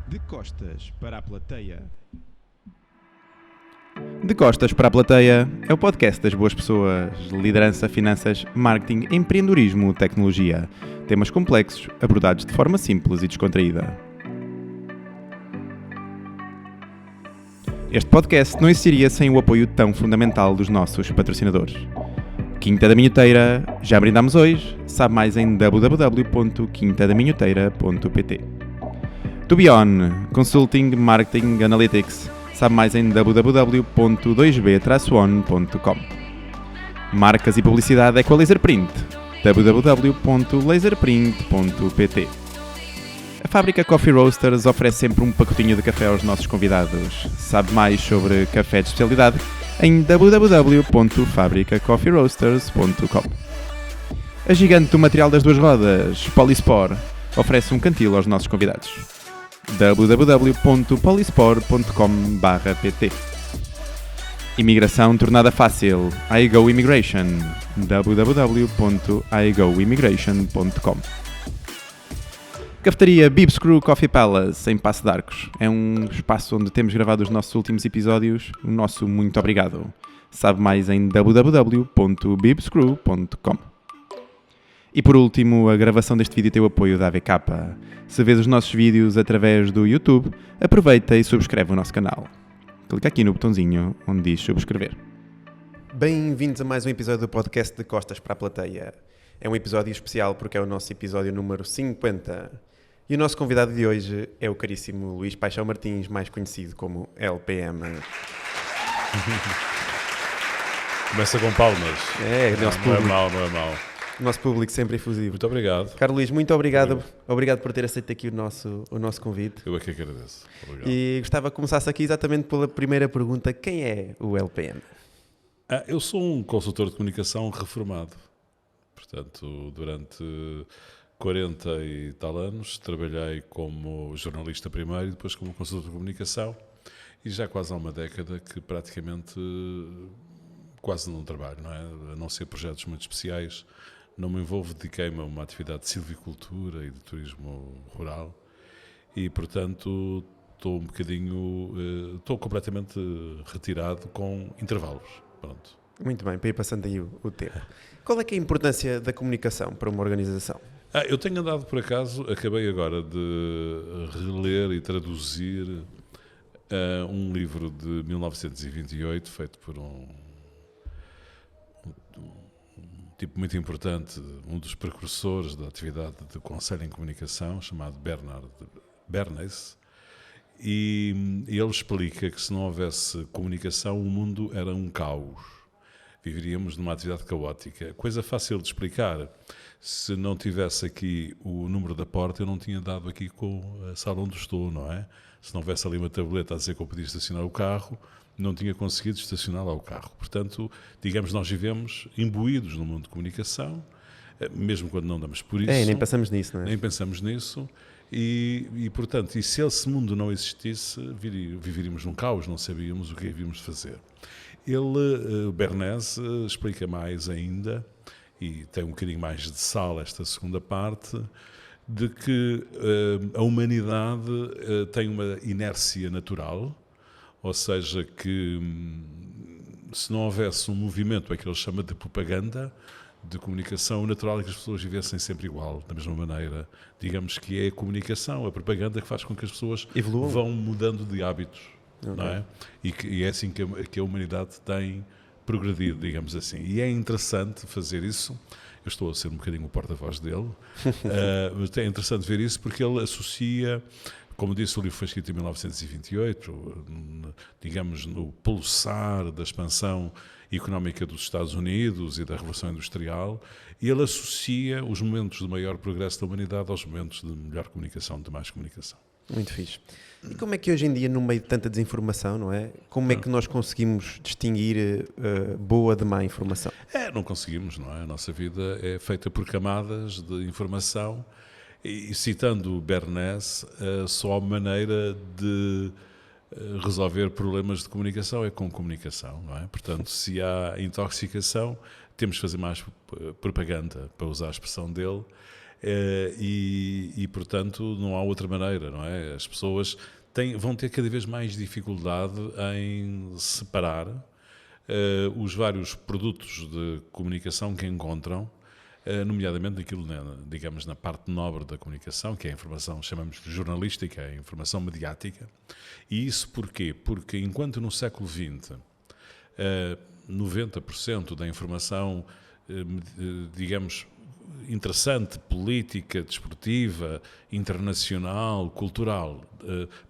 De costas para a plateia. De Costas para a Plateia é o podcast das boas pessoas, liderança, finanças, marketing, empreendedorismo, tecnologia. Temas complexos abordados de forma simples e descontraída. Este podcast não existiria sem o apoio tão fundamental dos nossos patrocinadores. Quinta da Minhoteira, já brindamos hoje, sabe mais em www.quintadaminhoteira.pt. To Be On, Consulting, Marketing, Analytics, sabe mais em www.2b-on.com. Marcas e publicidade Equalaser Print, www.laserprint.pt. A fábrica Coffee Roasters oferece sempre um pacotinho de café aos nossos convidados. Sabe mais sobre café de especialidade em www.fabricacoffeeroasters.com. A gigante do material das duas rodas, Polispor, oferece um cantil aos nossos convidados. www.polispor.com/pt. Imigração tornada fácil, iGo Immigration, www.igoimmigration.com. Cafetaria Bibs Crew Coffee Palace, em Passo de Arcos. É um espaço onde temos gravado os nossos últimos episódios. O nosso muito obrigado. Sabe mais em www.bibscrew.com. E por último, a gravação deste vídeo tem o apoio da AVK. Se vês os nossos vídeos através do YouTube, aproveita e subscreve o nosso canal. Clica aqui no botãozinho onde diz subscrever. Bem-vindos a mais um episódio do podcast De Costas para a Plateia. É um episódio especial porque é o nosso episódio número 50. E o nosso convidado de hoje é o caríssimo Luís Paixão Martins, mais conhecido como LPM. Começa com palmas. Nosso Não público. é mau, não é mau. Nosso público sempre efusivo. Muito obrigado. Caro Luís, muito obrigado. Obrigado por ter aceito aqui o nosso convite. Eu é que agradeço. Obrigado. E gostava que começasse aqui exatamente pela primeira pergunta. Quem é o LPM? Eu sou um consultor de comunicação reformado. Portanto, durante 40 e tal anos, trabalhei como jornalista primeiro e depois como consultor de comunicação. E já quase há uma década que praticamente quase não trabalho, não é? A não ser projetos muito especiais. Não me envolvo, dediquei-me a uma atividade de silvicultura e de turismo rural e, portanto, estou completamente retirado com intervalos. Pronto. Muito bem, para ir passando aí o tempo. Qual é que é a importância da comunicação para uma organização? Eu tenho andado, por acaso, acabei agora de reler e traduzir um livro de 1928, feito por um tipo muito importante, um dos precursores da atividade de conselho em comunicação, chamado Bernard Bernays, e ele explica que se não houvesse comunicação, o mundo era um caos. Viveríamos numa atividade caótica. Coisa fácil de explicar. Se não tivesse aqui o número da porta, eu não tinha dado aqui com a sala onde estou, não é? Se não houvesse ali uma tableta a dizer que eu podia estacionar o carro, não tinha conseguido estacionar lá o carro. Portanto, digamos, nós vivemos imbuídos no mundo de comunicação, mesmo quando não damos por isso. Nem pensamos nisso, não é? Nem pensamos nisso. E portanto, e se esse mundo não existisse, viveríamos num caos, não sabíamos o que havíamos de fazer. Ele, Bernays, explica mais ainda, e tem um bocadinho mais de sal esta segunda parte, de que a humanidade tem uma inércia natural, ou seja, que se não houvesse um movimento, é que ele chama de propaganda, de comunicação, o natural é que as pessoas vivessem sempre igual, da mesma maneira. Digamos que é a comunicação, a propaganda que faz com que as pessoas Evoluam. vão mudando de hábitos. Okay. Não é? E é assim que a humanidade tem progredido, digamos assim. E é interessante fazer isso. Eu estou a ser um bocadinho o porta-voz dele. É interessante ver isso porque ele associa, como disse, o livro foi escrito em 1928, digamos, no pulsar da expansão económica dos Estados Unidos e da Revolução Industrial, e ele associa os momentos de maior progresso da humanidade aos momentos de melhor comunicação, de mais comunicação. Muito fixe. E como é que hoje em dia, no meio de tanta desinformação, não é? Como é que nós conseguimos distinguir boa de má informação? Não conseguimos, não é? A nossa vida é feita por camadas de informação e citando Bernays, só a maneira de resolver problemas de comunicação é com comunicação, não é? Portanto, se há intoxicação, temos de fazer mais propaganda, para usar a expressão dele, E, portanto, não há outra maneira, não é? As pessoas vão ter cada vez mais dificuldade em separar os vários produtos de comunicação que encontram, nomeadamente naquilo, digamos, na parte nobre da comunicação, que é a informação, chamamos de jornalística, a informação mediática. E isso porquê? Porque enquanto no século XX 90% da informação, digamos, interessante, política, desportiva, internacional, cultural,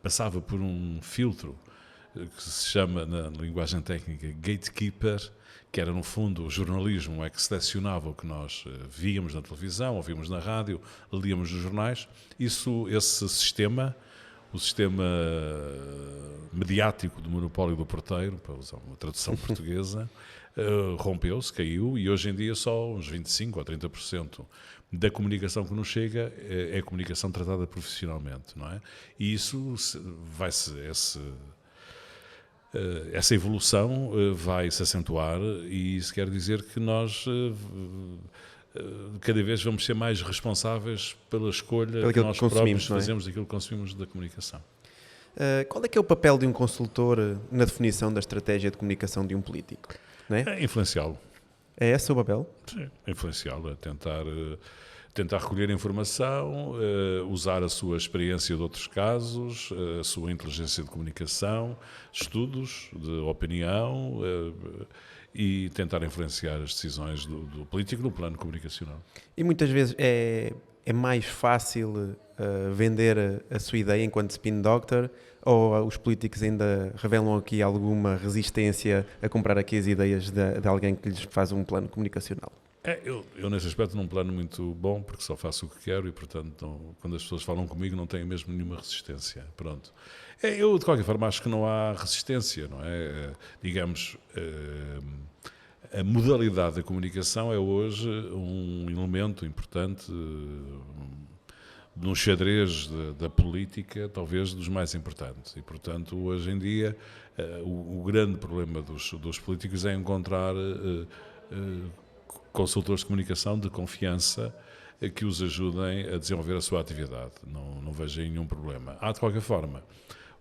passava por um filtro que se chama, na linguagem técnica, gatekeeper, que era, no fundo, o jornalismo que selecionava o que nós víamos na televisão, ouvimos na rádio, líamos nos jornais. Esse sistema, o sistema mediático do monopólio do porteiro, para usar uma tradução portuguesa, rompeu-se, caiu, e hoje em dia só uns 25% ou 30% da comunicação que nos chega é comunicação tratada profissionalmente, não é? E isso essa evolução vai se acentuar, e isso quer dizer que nós cada vez vamos ser mais responsáveis pela escolha que nós próprios fazemos daquilo que consumimos da comunicação. Qual é que é o papel de um consultor na definição da estratégia de comunicação de um político? Não é? É influenciá-lo. É esse o papel? Sim, influenciá-lo, é tentar recolher informação, usar a sua experiência de outros casos, a sua inteligência de comunicação, estudos de opinião, e tentar influenciar as decisões do político no plano comunicacional. E muitas vezes é mais fácil vender a sua ideia enquanto spin doctor, ou os políticos ainda revelam aqui alguma resistência a comprar aqui as ideias de alguém que lhes faz um plano comunicacional? Eu nesse aspecto, num plano muito bom, porque só faço o que quero e, portanto, quando as pessoas falam comigo, não tenho mesmo nenhuma resistência. Pronto. Eu, de qualquer forma, acho que não há resistência, não é? Digamos, a modalidade da comunicação é hoje um elemento importante no xadrez da política, talvez dos mais importantes. E, portanto, hoje em dia, o grande problema dos políticos é encontrar consultores de comunicação de confiança que os ajudem a desenvolver a sua atividade. Não vejo nenhum problema. Há, de qualquer forma,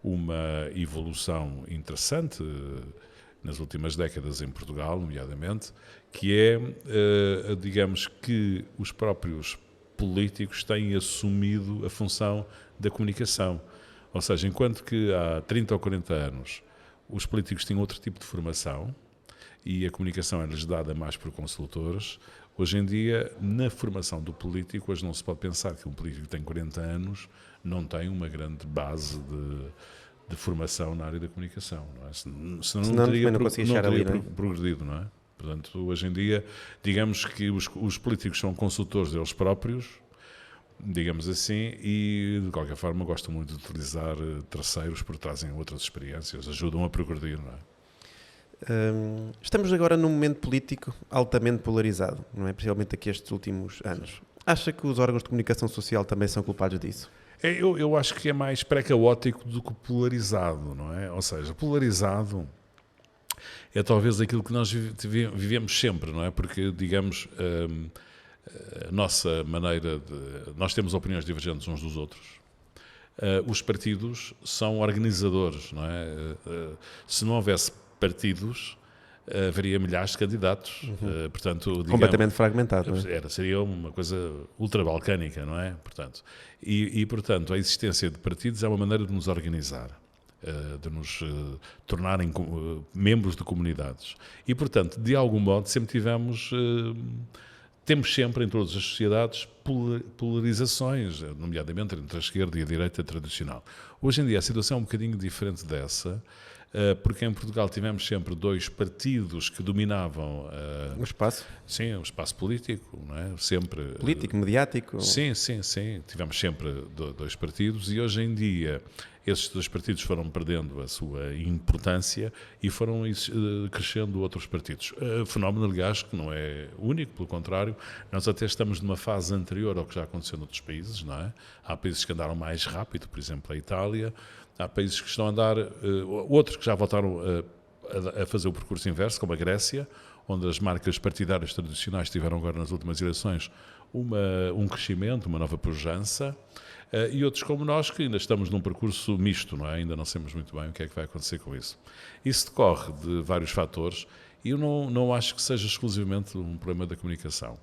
uma evolução interessante nas últimas décadas em Portugal, nomeadamente, que é, digamos, que os próprios políticos têm assumido a função da comunicação. Ou seja, enquanto que há 30 ou 40 anos os políticos tinham outro tipo de formação e a comunicação era-lhes dada mais por consultores, hoje em dia, na formação do político, hoje não se pode pensar que um político que tem 40 anos não tem uma grande base de formação na área da comunicação, não é? Senão não teria progredido, não é? Portanto, hoje em dia, digamos que os políticos são consultores deles próprios, digamos assim, e de qualquer forma gostam muito de utilizar terceiros porque trazem outras experiências, ajudam a progredir, não é? Estamos agora num momento político altamente polarizado, não é? Principalmente aqui estes últimos anos. Acha que os órgãos de comunicação social também são culpados disso? Eu acho que é mais pré-caótico do que polarizado, não é? Ou seja, polarizado é talvez aquilo que nós vivemos sempre, não é? Porque, digamos, a nossa maneira de... Nós temos opiniões divergentes uns dos outros. Os partidos são organizadores, não é? Se não houvesse partidos, haveria milhares de candidatos. Portanto, digamos, completamente fragmentado, não é? Seria uma coisa ultra-balcânica, não é? Portanto, portanto, a existência de partidos é uma maneira de nos organizar, de nos tornarem membros de comunidades. E, portanto, de algum modo, temos sempre em todas as sociedades polarizações, nomeadamente entre a esquerda e a direita tradicional. Hoje em dia a situação é um bocadinho diferente dessa, porque em Portugal tivemos sempre dois partidos que dominavam o espaço. Sim, o espaço político, não é? Sempre político, mediático. Sim. Tivemos sempre dois partidos e hoje em dia esses dois partidos foram perdendo a sua importância e foram crescendo outros partidos. Fenómeno, aliás, que não é único, pelo contrário, nós até estamos numa fase anterior ao que já aconteceu noutros países, não é? Há países que andaram mais rápido, por exemplo, a Itália. Há países que estão a andar, outros que já voltaram a fazer o percurso inverso, como a Grécia, onde as marcas partidárias tradicionais tiveram agora nas últimas eleições um crescimento, uma nova pujança, e outros como nós que ainda estamos num percurso misto, não é? Ainda não sabemos muito bem o que é que vai acontecer com isso. Isso decorre de vários fatores e eu não acho que seja exclusivamente um problema da comunicação.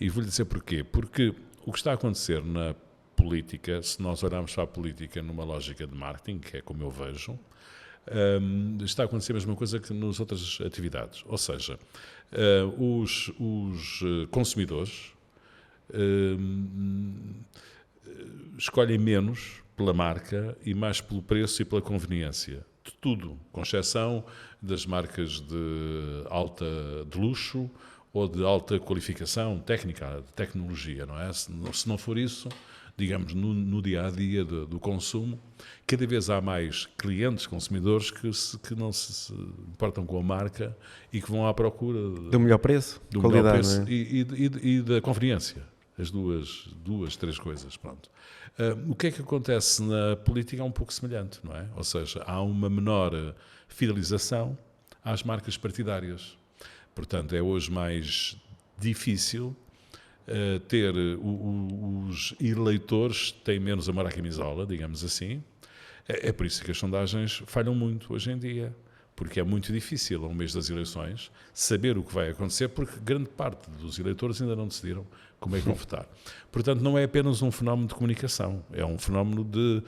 E vou-lhe dizer porquê. Porque o que está a acontecer na política, se nós olharmos para a política numa lógica de marketing, que é como eu vejo, está a acontecer a mesma coisa que nas outras atividades. Ou seja, os consumidores escolhem menos pela marca e mais pelo preço e pela conveniência. De tudo, com exceção das marcas de luxo ou de alta qualificação técnica, de tecnologia, não é? Se não for isso, digamos, no dia-a-dia do consumo, cada vez há mais clientes, consumidores, que não se importam com a marca e que vão à procura do melhor preço, do qualidade, melhor preço, não é? e da conveniência. As duas, três coisas, pronto. O que é que acontece na política é um pouco semelhante, não é? Ou seja, há uma menor fidelização às marcas partidárias. Portanto, é hoje mais difícil ter os eleitores têm menos amor à camisola, digamos assim. É por isso que as sondagens falham muito hoje em dia, porque é muito difícil, ao mês das eleições, saber o que vai acontecer, porque grande parte dos eleitores ainda não decidiram como é que vão votar. Portanto, não é apenas um fenómeno de comunicação, é um fenómeno de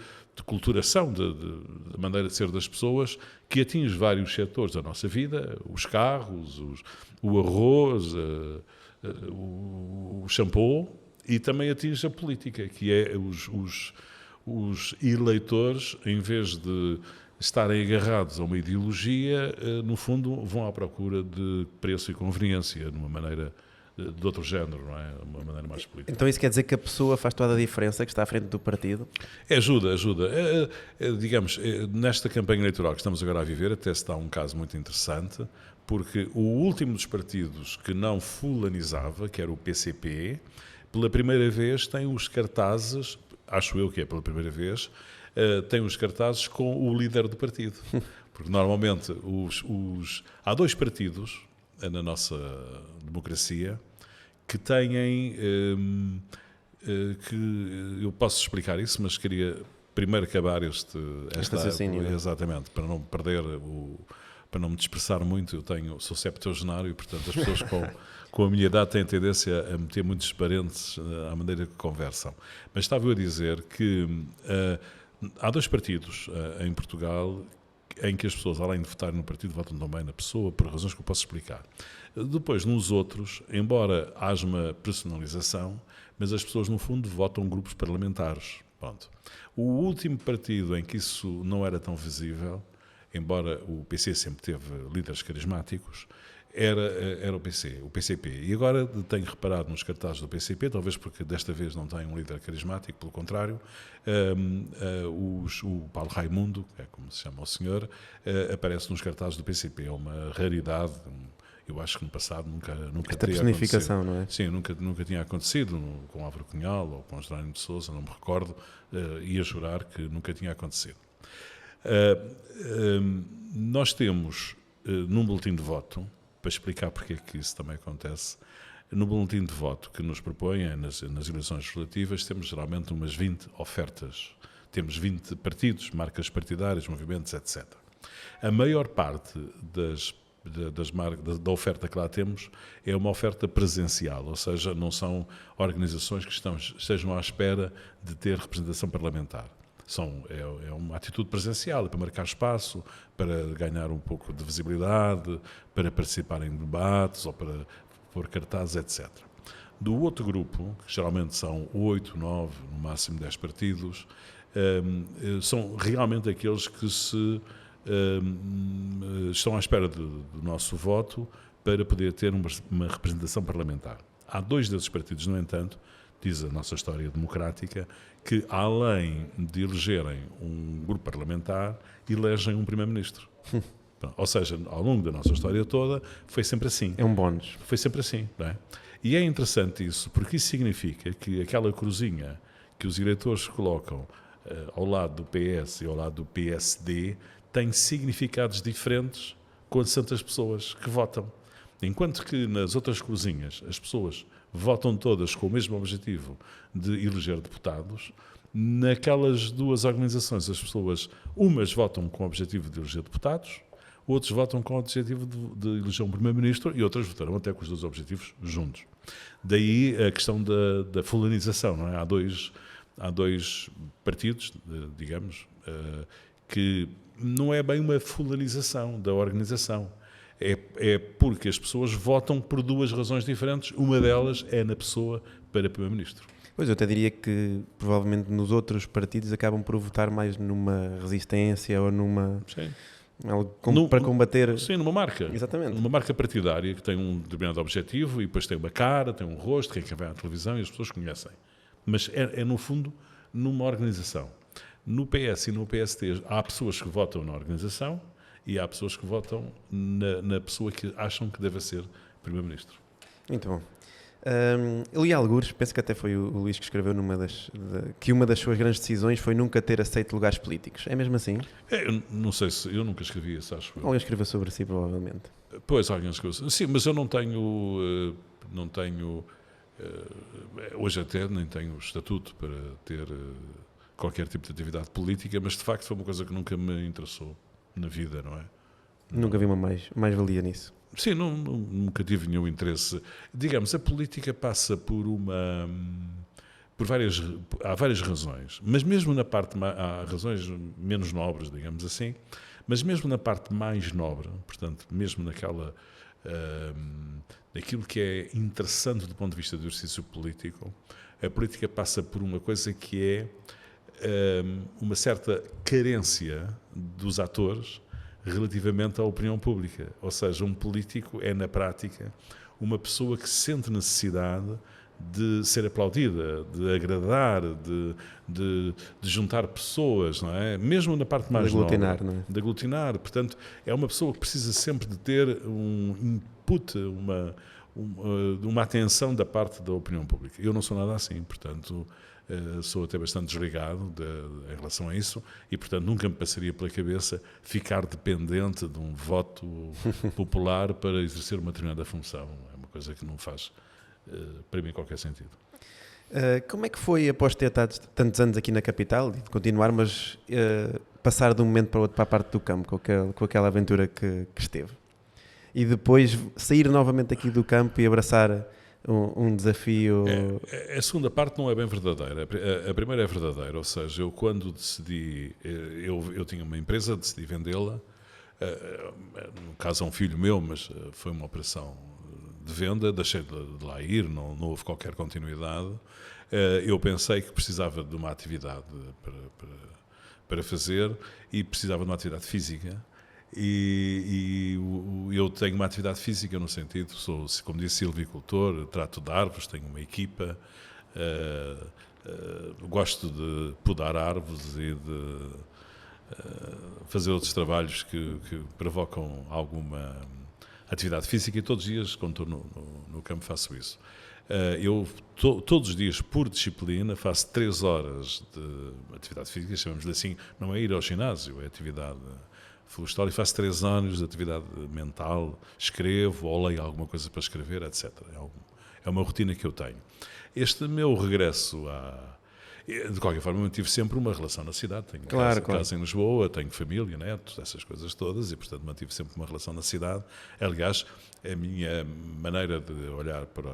culturação, de maneira de ser das pessoas, que atinge vários setores da nossa vida, os carros, o arroz, o shampoo, e também atinge a política, que é os eleitores, em vez de estarem agarrados a uma ideologia, no fundo vão à procura de preço e conveniência, de uma maneira de outro género, não é? Uma maneira mais política. Então isso quer dizer que a pessoa faz toda a diferença, que está à frente do partido? Ajuda. Digamos, nesta campanha eleitoral que estamos agora a viver, até se dá um caso muito interessante, porque o último dos partidos que não fulanizava, que era o PCP, pela primeira vez tem os cartazes, acho eu que é pela primeira vez, tem os cartazes com o líder do partido. Porque normalmente há dois partidos na nossa democracia que têm, que eu posso explicar isso, mas queria primeiro acabar este raciocínio. Exatamente, para não perder para não me dispersar muito. Sou septuagenário e, portanto, as pessoas com a minha idade têm tendência a meter muitos parentes à maneira que conversam. Mas estava eu a dizer que há dois partidos em Portugal em que as pessoas, além de votarem no partido, votam também na pessoa, por razões que eu posso explicar. Depois, nos outros, embora haja uma personalização, mas as pessoas, no fundo, votam grupos parlamentares. Pronto. O último partido em que isso não era tão visível, embora o PC sempre teve líderes carismáticos, era o PCP. E agora tenho reparado nos cartazes do PCP, talvez porque desta vez não tem um líder carismático, pelo contrário, o Paulo Raimundo, que é como se chama o senhor, aparece nos cartazes do PCP. É uma raridade. Eu acho que no passado nunca esta teria personificação, acontecido. não é? Sim, nunca tinha acontecido com Álvaro Cunhal ou com Jerónimo de Sousa, não me recordo, ia jurar que nunca tinha acontecido. Nós temos, num boletim de voto, para explicar porque é que isso também acontece, no boletim de voto que nos propõem nas eleições legislativas, temos geralmente umas 20 ofertas. Temos 20 partidos, marcas partidárias, movimentos, etc. A maior parte da oferta que lá temos é uma oferta presencial, ou seja, não são organizações que estejam à espera de ter representação parlamentar. É uma atitude presencial, é para marcar espaço, para ganhar um pouco de visibilidade, para participar em debates ou para pôr cartazes, etc. Do outro grupo, que geralmente são 8, 9, no máximo 10 partidos, são realmente aqueles que estão à espera do nosso voto para poder ter uma representação parlamentar. Há dois desses partidos, no entanto, diz a nossa história democrática, que além de elegerem um grupo parlamentar, elegem um primeiro-ministro. Ou seja, ao longo da nossa história toda, foi sempre assim. É um bónus. Foi sempre assim, não é? E é interessante isso, porque isso significa que aquela cruzinha que os eleitores colocam ao lado do PS e ao lado do PSD tem significados diferentes com as santas pessoas que votam. Enquanto que nas outras cruzinhas as pessoas votam todas com o mesmo objetivo de eleger deputados. Naquelas duas organizações, as pessoas, umas votam com o objetivo de eleger deputados, outros votam com o objetivo de eleger um primeiro-ministro e outras votarão até com os dois objetivos juntos. Daí a questão da fulanização, não é? Há dois partidos, digamos, que não é bem uma fulanização da organização. É porque as pessoas votam por duas razões diferentes. Uma delas é na pessoa para primeiro-ministro. Pois, eu até diria que provavelmente nos outros partidos acabam por votar mais numa resistência ou numa... Sim. Algo para combater... Sim, numa marca. Exatamente. Numa marca partidária que tem um determinado objetivo e depois tem uma cara, tem um rosto, quem vai à televisão e as pessoas conhecem. Mas é no fundo, numa organização. No PS e no PST há pessoas que votam na organização e há pessoas que votam na pessoa que acham que deve ser Primeiro-Ministro. Muito bom. Eu li algures, penso que até foi o Luís que escreveu que uma das suas grandes decisões foi nunca ter aceito lugares políticos. É mesmo assim? Eu não sei se... Eu nunca escrevi isso, acho. Alguém escreveu sobre si, provavelmente. Pois, alguém escreveu. Sim, mas eu não tenho... hoje até nem tenho estatuto para ter qualquer tipo de atividade política, mas de facto foi uma coisa que nunca me interessou na vida, não é? Nunca vi uma mais-valia nisso. Sim, nunca tive nenhum interesse. Digamos, a política passa há várias razões, mas mesmo na parte, há razões menos nobres, digamos assim, mas mesmo na parte mais nobre, portanto, mesmo naquilo que é interessante do ponto de vista do exercício político, a política passa por uma coisa que é uma certa carência dos atores relativamente à opinião pública. Ou seja, um político é, na prática, uma pessoa que sente necessidade de ser aplaudida, de agradar, de juntar pessoas, não é? Mesmo na parte mais nova. Não é? De aglutinar. Portanto, é uma pessoa que precisa sempre de ter um input, uma atenção da parte da opinião pública. Eu não sou nada assim, portanto... sou até bastante desligado em relação a isso e, portanto, nunca me passaria pela cabeça ficar dependente de um voto popular para exercer uma determinada função. É uma coisa que não faz, para mim, qualquer sentido. Como é que foi, após ter estado tantos anos aqui na capital, e de continuar, mas passar de um momento para o outro para a parte do campo, com aquela aventura que esteve? E depois sair novamente aqui do campo e abraçar... Um desafio... A segunda parte não é bem verdadeira. A primeira é verdadeira, ou seja, eu quando decidi... Eu tinha uma empresa, decidi vendê-la. No caso é um filho meu, mas foi uma operação de venda, deixei de lá ir, não houve qualquer continuidade. Eu pensei que precisava de uma atividade para fazer e precisava de uma atividade física. E eu tenho uma atividade física no sentido, sou, como disse, silvicultor, trato de árvores, tenho uma equipa, gosto de podar árvores e de fazer outros trabalhos que provocam alguma atividade física e todos os dias, quando estou no campo, faço isso. Eu todos os dias, por disciplina, faço 3 horas de atividade física, chamamos-lhe assim, não é ir ao ginásio, é atividade florestal, e faço 3 anos de atividade mental, escrevo ou leio alguma coisa para escrever, etc. É uma rotina que eu tenho. Este meu regresso de qualquer forma, eu mantive sempre uma relação na cidade. Tenho casa em Lisboa, tenho família, netos, essas coisas todas, e portanto mantive sempre uma relação na cidade. Aliás, a minha maneira de olhar para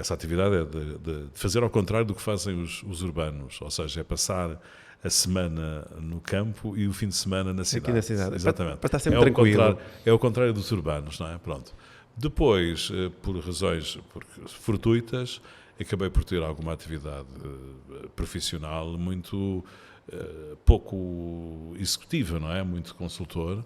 essa atividade é de fazer ao contrário do que fazem os urbanos, ou seja, é passar a semana no campo e o fim de semana na cidade. Aqui na cidade. Exatamente. Para estar sempre tranquilo. É o contrário dos urbanos, não é? Pronto. Depois, por razões fortuitas, acabei por ter alguma atividade profissional muito pouco executiva, não é? Muito consultor,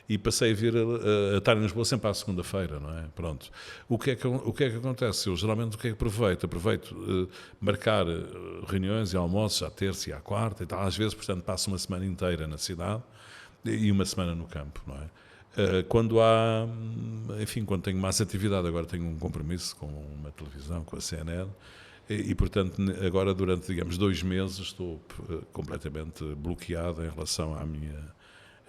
e passei a vir a estar em Lisboa sempre à segunda-feira, não é? Pronto. O que é que acontece? Eu geralmente o que é que aproveito? Aproveito marcar reuniões e almoços à terça e à quarta e tal. Às vezes, portanto, passo uma semana inteira na cidade e uma semana no campo, não é? Quando quando tenho mais atividade, agora tenho um compromisso com uma televisão, com a CNN, e portanto agora durante, digamos, 2 meses estou completamente bloqueado em relação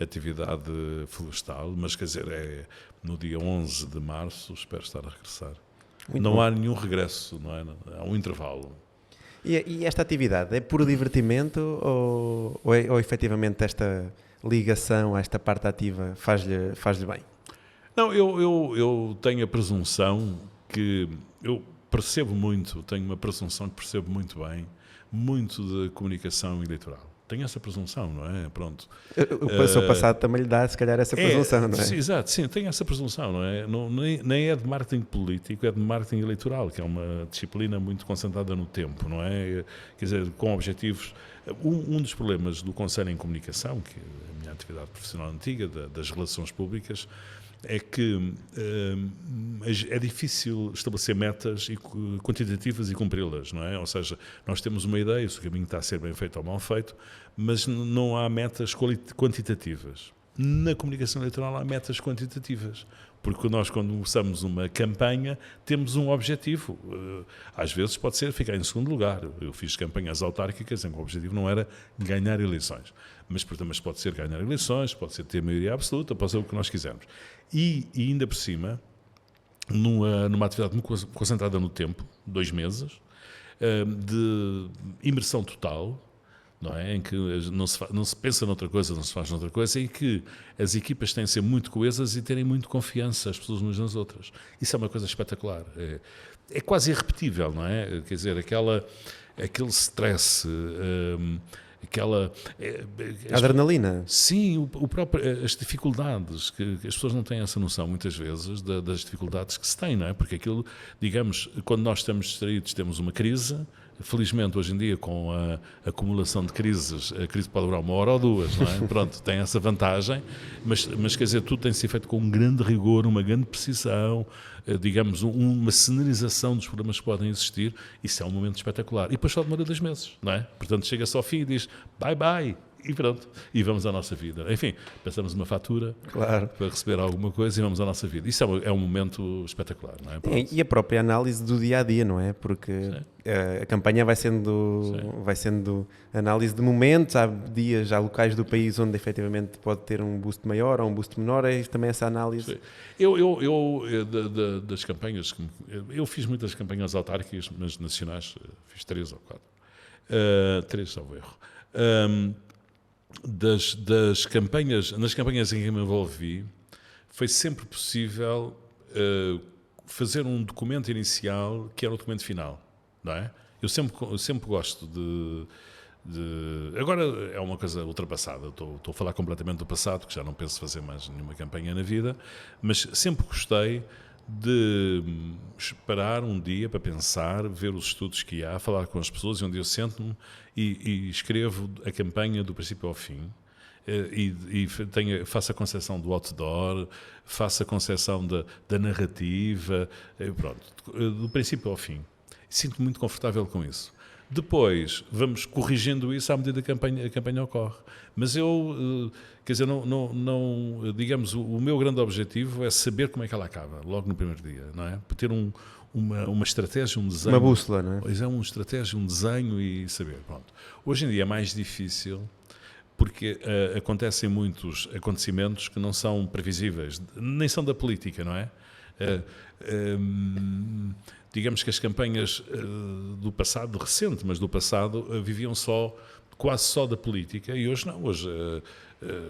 atividade florestal, mas quer dizer, é no dia 11 de março, espero estar a regressar. Muito Não bom. há nenhum regresso, não é? Há um intervalo. E esta atividade é puro divertimento ou efetivamente esta ligação a esta parte ativa faz-lhe bem? Não, eu tenho a presunção que eu percebo muito, tenho uma presunção que percebo muito bem, muito de comunicação eleitoral. Tenho essa presunção, não é? Pronto. O seu passado também lhe dá, se calhar, essa presunção, não é? Sim, exato, sim, tenho essa presunção, não é? Nem é de marketing político, é de marketing eleitoral, que é uma disciplina muito concentrada no tempo, não é? Quer dizer, com objetivos. Um dos problemas do Conselho em Comunicação, que é a minha atividade profissional antiga, das relações públicas, é que é difícil estabelecer metas quantitativas e cumpri-las, não é? Ou seja, nós temos uma ideia se o caminho está a ser bem feito ou mal feito, mas não há metas quantitativas. Na comunicação eleitoral há metas quantitativas, porque nós, quando começamos uma campanha, temos um objetivo. Às vezes pode ser ficar em segundo lugar. Eu fiz campanhas autárquicas em que o objetivo não era ganhar eleições. Mas pode ser ganhar eleições, pode ser ter maioria absoluta, pode ser o que nós quisermos. E ainda por cima, numa atividade muito concentrada no tempo, 2 meses, de imersão total, não é? Em que não se pensa noutra coisa, não se faz noutra coisa, e que as equipas têm de ser muito coesas e terem muito confiança as pessoas umas nas outras. Isso é uma coisa espetacular. É quase irrepetível, não é? Quer dizer, aquele stress, Adrenalina. Sim, as dificuldades, que as pessoas não têm essa noção muitas vezes das dificuldades que se têm, não é? Porque aquilo, digamos, quando nós estamos distraídos temos uma crise. Felizmente, hoje em dia, com a acumulação de crises, a crise pode durar 1 hora ou 2, não é? Pronto, tem essa vantagem, mas quer dizer, tudo tem de ser feito com um grande rigor, uma grande precisão, digamos, uma cenarização dos problemas que podem existir. Isso é um momento espetacular. E depois só demora 2 meses, não é? Portanto, chega-se ao fim e diz, bye bye, e pronto, e vamos à nossa vida. Enfim, passamos uma fatura Claro. para receber alguma coisa e vamos à nossa vida. Isso é um momento espetacular, não é? Pronto. E a própria análise do dia-a-dia, não é? Porque a campanha vai sendo análise de momentos, há dias, há locais do país onde efetivamente pode ter um boost maior ou um boost menor, é também essa análise. Sim. Das campanhas, eu fiz muitas campanhas autárquicas, mas nacionais, fiz 3 ou 4. 3, salvo erro. Nas campanhas em que me envolvi, foi sempre possível fazer um documento inicial que era o documento final, não é? Eu sempre gosto de agora é uma coisa ultrapassada, estou a falar completamente do passado, que já não penso fazer mais nenhuma campanha na vida, mas sempre gostei de parar um dia para pensar, ver os estudos que há, falar com as pessoas, e um dia eu sento-me e escrevo a campanha do princípio ao fim, faço a concepção do outdoor, faço a concepção da narrativa, pronto, do princípio ao fim. Sinto-me muito confortável com isso. Depois, vamos corrigindo isso à medida que a campanha ocorre. Mas quer dizer, digamos, o meu grande objetivo é saber como é que ela acaba, logo no primeiro dia, não é? Para ter uma estratégia, um desenho. Uma bússola, não é? Pois é, uma estratégia, um desenho e saber. Pronto. Hoje em dia é mais difícil porque acontecem muitos acontecimentos que não são previsíveis, nem são da política, não é? Digamos que as campanhas do passado, recente, mas do passado, viviam quase só da política, e hoje não. Hoje,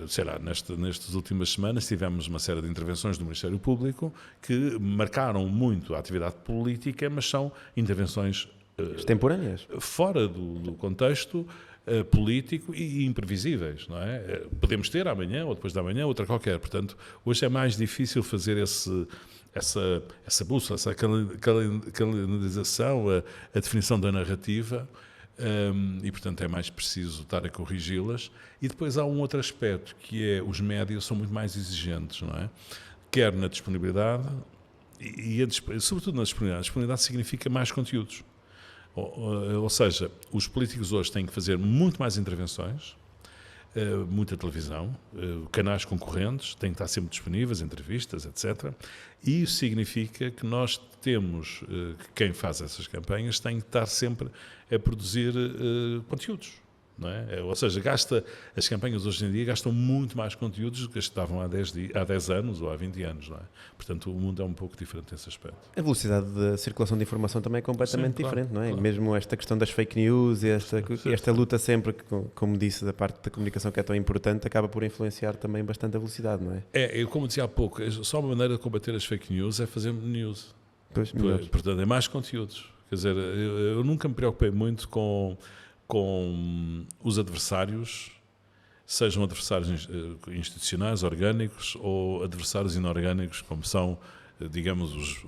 sei lá, nestas últimas semanas tivemos uma série de intervenções do Ministério Público que marcaram muito a atividade política, mas são intervenções extemporâneas, fora do contexto político e imprevisíveis, não é? Podemos ter amanhã ou depois da manhã outra qualquer. Portanto, hoje é mais difícil fazer essa bússola, essa calendarização, a definição da narrativa, e portanto é mais preciso estar a corrigi-las. E depois há um outro aspecto, que é os médias são muito mais exigentes, não é? Quer na disponibilidade, sobretudo na disponibilidade. A disponibilidade significa mais conteúdos. Ou seja, os políticos hoje têm que fazer muito mais intervenções, muita televisão, canais concorrentes, têm que estar sempre disponíveis, entrevistas, etc. E isso significa que nós temos, quem faz essas campanhas tem que estar sempre a produzir conteúdos, não é? Ou seja, as campanhas hoje em dia gastam muito mais conteúdos do que estavam há 10 anos ou há 20 anos, não é? Portanto, o mundo é um pouco diferente nesse aspecto. A velocidade de circulação de informação também é completamente diferente, não é? Claro. Mesmo esta questão das fake news e esta luta sempre, como disse, da parte da comunicação que é tão importante, acaba por influenciar também bastante a velocidade, não é? Eu, como dizia há pouco, só uma maneira de combater as fake news é fazer news. Pois, Portanto, é mais conteúdos. Quer dizer, eu nunca me preocupei muito com os adversários, sejam adversários institucionais, orgânicos, ou adversários inorgânicos, como são, digamos,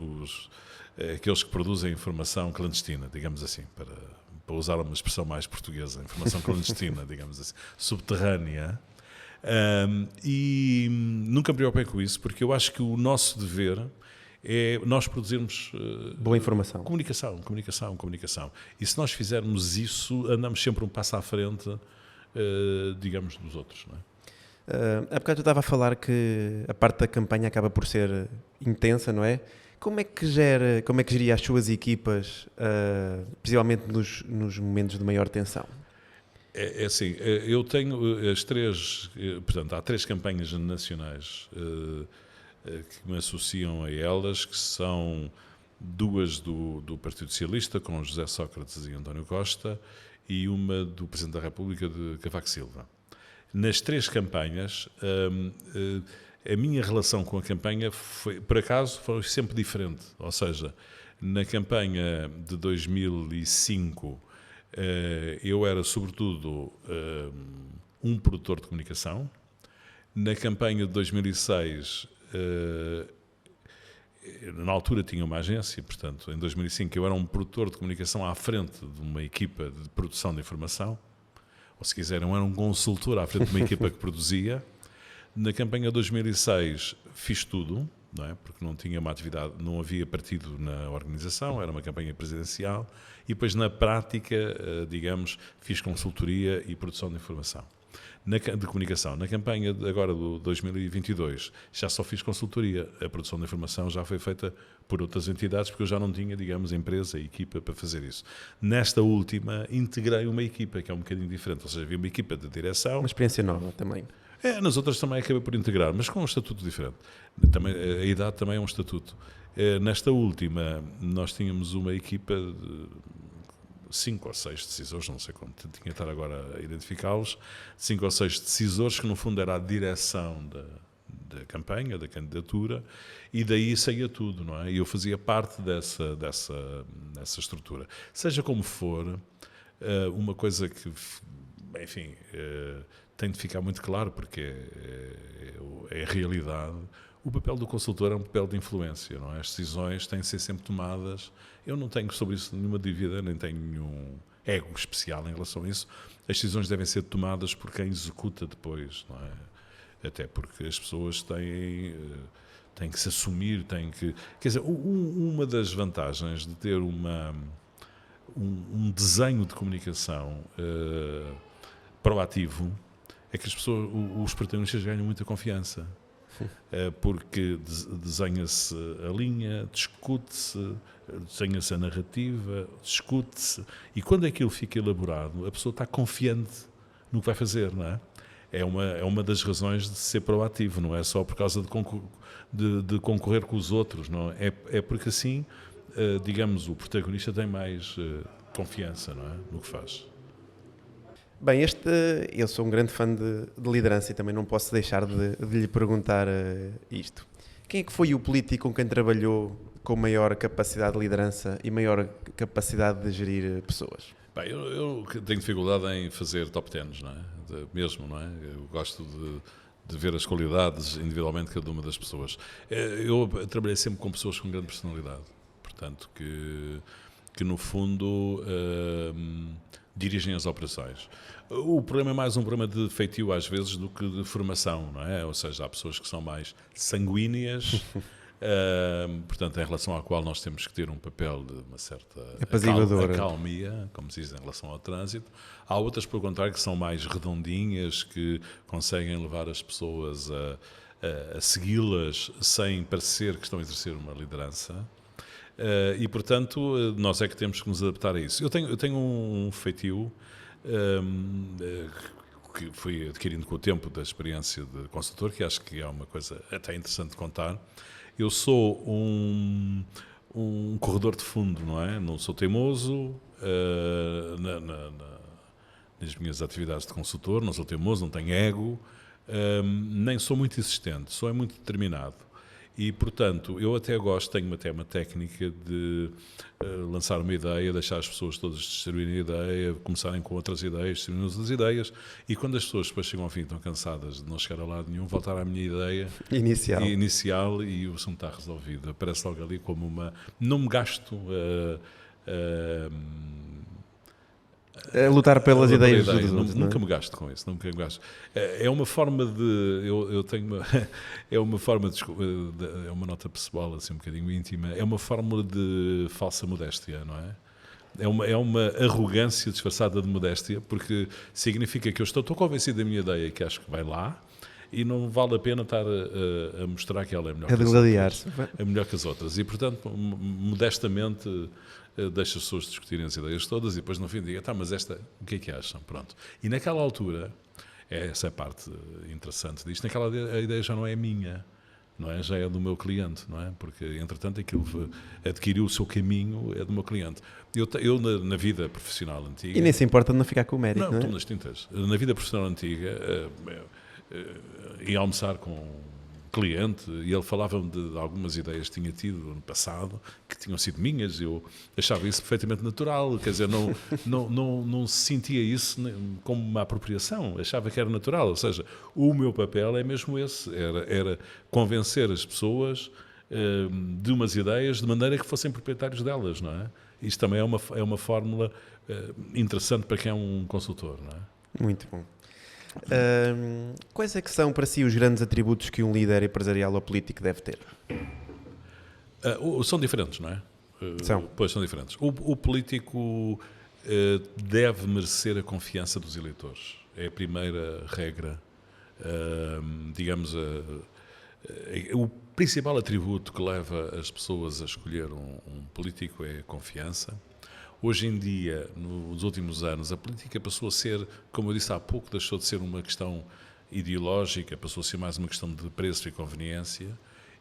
aqueles que produzem informação clandestina, digamos assim, para usar uma expressão mais portuguesa, informação clandestina, digamos assim, subterrânea. E nunca me preocupei com isso, porque eu acho que o nosso dever é nós produzirmos boa informação. Comunicação. E se nós fizermos isso, andamos sempre um passo à frente, digamos, dos outros, não é? Há bocado eu estava a falar que a parte da campanha acaba por ser intensa, não é? Como é que geria as suas equipas, principalmente nos momentos de maior tensão? É assim, eu tenho portanto, há 3 campanhas nacionais que me associam a elas, que são 2 do Partido Socialista, com José Sócrates e António Costa, e uma do Presidente da República, de Cavaco Silva. Nas 3 campanhas, a minha relação com a campanha foi sempre diferente. Ou seja, na campanha de 2005, eu era, sobretudo, um produtor de comunicação. Na campanha de 2006, na altura tinha uma agência, portanto, em 2005 eu era um produtor de comunicação à frente de uma equipa de produção de informação, ou se quiserem, eu era um consultor à frente de uma equipa que produzia. Na campanha de 2006 fiz tudo, não é? Porque não tinha uma atividade, não havia partido na organização, era uma campanha presidencial, e depois na prática, digamos, fiz consultoria e produção de informação. De comunicação. Na campanha agora do 2022 já só fiz consultoria. A produção de informação já foi feita por outras entidades, porque eu já não tinha, digamos, empresa e equipa para fazer isso. Nesta última, integrei uma equipa que é um bocadinho diferente, ou seja, havia uma equipa de direção. Uma experiência nova também. Nas outras também acabei por integrar, mas com um estatuto diferente. Também, a idade também é um estatuto. Nesta última, nós tínhamos uma equipa de 5 ou 6 decisores, não sei como tinha que estar agora a identificá-los, 5 ou 6 decisores, que no fundo era a direção da campanha, da candidatura, e daí saía tudo, não é? E eu fazia parte dessa estrutura. Seja como for, uma coisa que, enfim, tem de ficar muito claro, porque é a realidade. O papel do consultor é um papel de influência, não é? As decisões têm de ser sempre tomadas. Eu não tenho sobre isso nenhuma dúvida, nem tenho nenhum ego especial em relação a isso. As decisões devem ser tomadas por quem executa depois, não é? Até porque as pessoas têm que se assumir, Quer dizer, uma das vantagens de ter um desenho de comunicação proativo é que os protagonistas ganham muita confiança. Porque desenha-se a linha, discute-se, desenha-se a narrativa, discute-se, e quando aquilo fica elaborado, a pessoa está confiante no que vai fazer, não é? É uma das razões de ser proativo, não é só por causa de concorrer com os outros, não é? É porque assim, digamos, o protagonista tem mais confiança, não é? No que faz. Bem, eu sou um grande fã de liderança e também não posso deixar de lhe perguntar isto. Quem é que foi o político com quem trabalhou com maior capacidade de liderança e maior capacidade de gerir pessoas? Bem, eu tenho dificuldade em fazer top 10, não é? Mesmo, não é? Eu gosto de ver as qualidades individualmente de cada uma das pessoas. Eu trabalhei sempre com pessoas com grande personalidade, portanto, que no fundo dirigem as operações. O problema é mais um problema de feitio às vezes do que de formação, não é? Ou seja, há pessoas que são mais sanguíneas, portanto, em relação à qual nós temos que ter um papel de uma certa acalmia, como se diz, em relação ao trânsito. Há outras, pelo contrário, que são mais redondinhas, que conseguem levar as pessoas a segui-las sem parecer que estão a exercer uma liderança. E, portanto, nós é que temos que nos adaptar a isso. Eu tenho um feitio que fui adquirindo com o tempo da experiência de consultor, que acho que é uma coisa até interessante de contar. Eu sou um corredor de fundo, não é? Não sou teimoso nas minhas atividades de consultor, não sou teimoso, não tenho ego, nem sou muito insistente, sou muito determinado. E, portanto, eu até gosto, tenho até uma técnica de lançar uma ideia, deixar as pessoas todas distribuírem a ideia, começarem com outras ideias, distribuindo outras ideias, e quando as pessoas depois chegam ao fim e estão cansadas de não chegar a lado nenhum, voltar à minha ideia inicial e o assunto está resolvido. Aparece logo ali como uma... Não me gasto... a lutar pelas ideias dos outros, nunca me gasto com isso, nunca me gasto. É uma forma de... Eu tenho uma... É uma forma de... É uma nota pessoal, assim, um bocadinho íntima. É uma fórmula de falsa modéstia, não é? É uma arrogância disfarçada de modéstia, porque significa que eu estou convencido da minha ideia, que acho que vai lá, e não vale a pena estar a mostrar que ela é melhor que as outras. É melhor que as outras. E, portanto, modestamente... deixa as pessoas discutirem as ideias todas e depois no fim diga, mas esta, o que é que acham? Pronto. E naquela altura, essa é a parte interessante disto, a ideia já não é minha, não é? Já é do meu cliente, não é? Porque, entretanto, aquilo adquiriu o seu caminho, é do meu cliente. Eu na vida profissional antiga... E nem se importa de não ficar com o mérito, não é? Estou nas tintas. Na vida profissional antiga, ia almoçar com cliente e ele falava-me de algumas ideias que tinha tido no passado, que tinham sido minhas, eu achava isso perfeitamente natural, quer dizer, não sentia isso como uma apropriação, achava que era natural, ou seja, o meu papel é mesmo esse, era convencer as pessoas de umas ideias de maneira que fossem proprietários delas, não é? Isto também é uma fórmula interessante para quem é um consultor, não é? Muito bom. Quais é que são para si os grandes atributos que um líder empresarial ou político deve ter? São diferentes, não é? São. Pois, são diferentes. O político deve merecer a confiança dos eleitores. É a primeira regra. Digamos, o principal atributo que leva as pessoas a escolher um político é a confiança. Hoje em dia, nos últimos anos, a política passou a ser, como eu disse há pouco, deixou de ser uma questão ideológica, passou a ser mais uma questão de preço e conveniência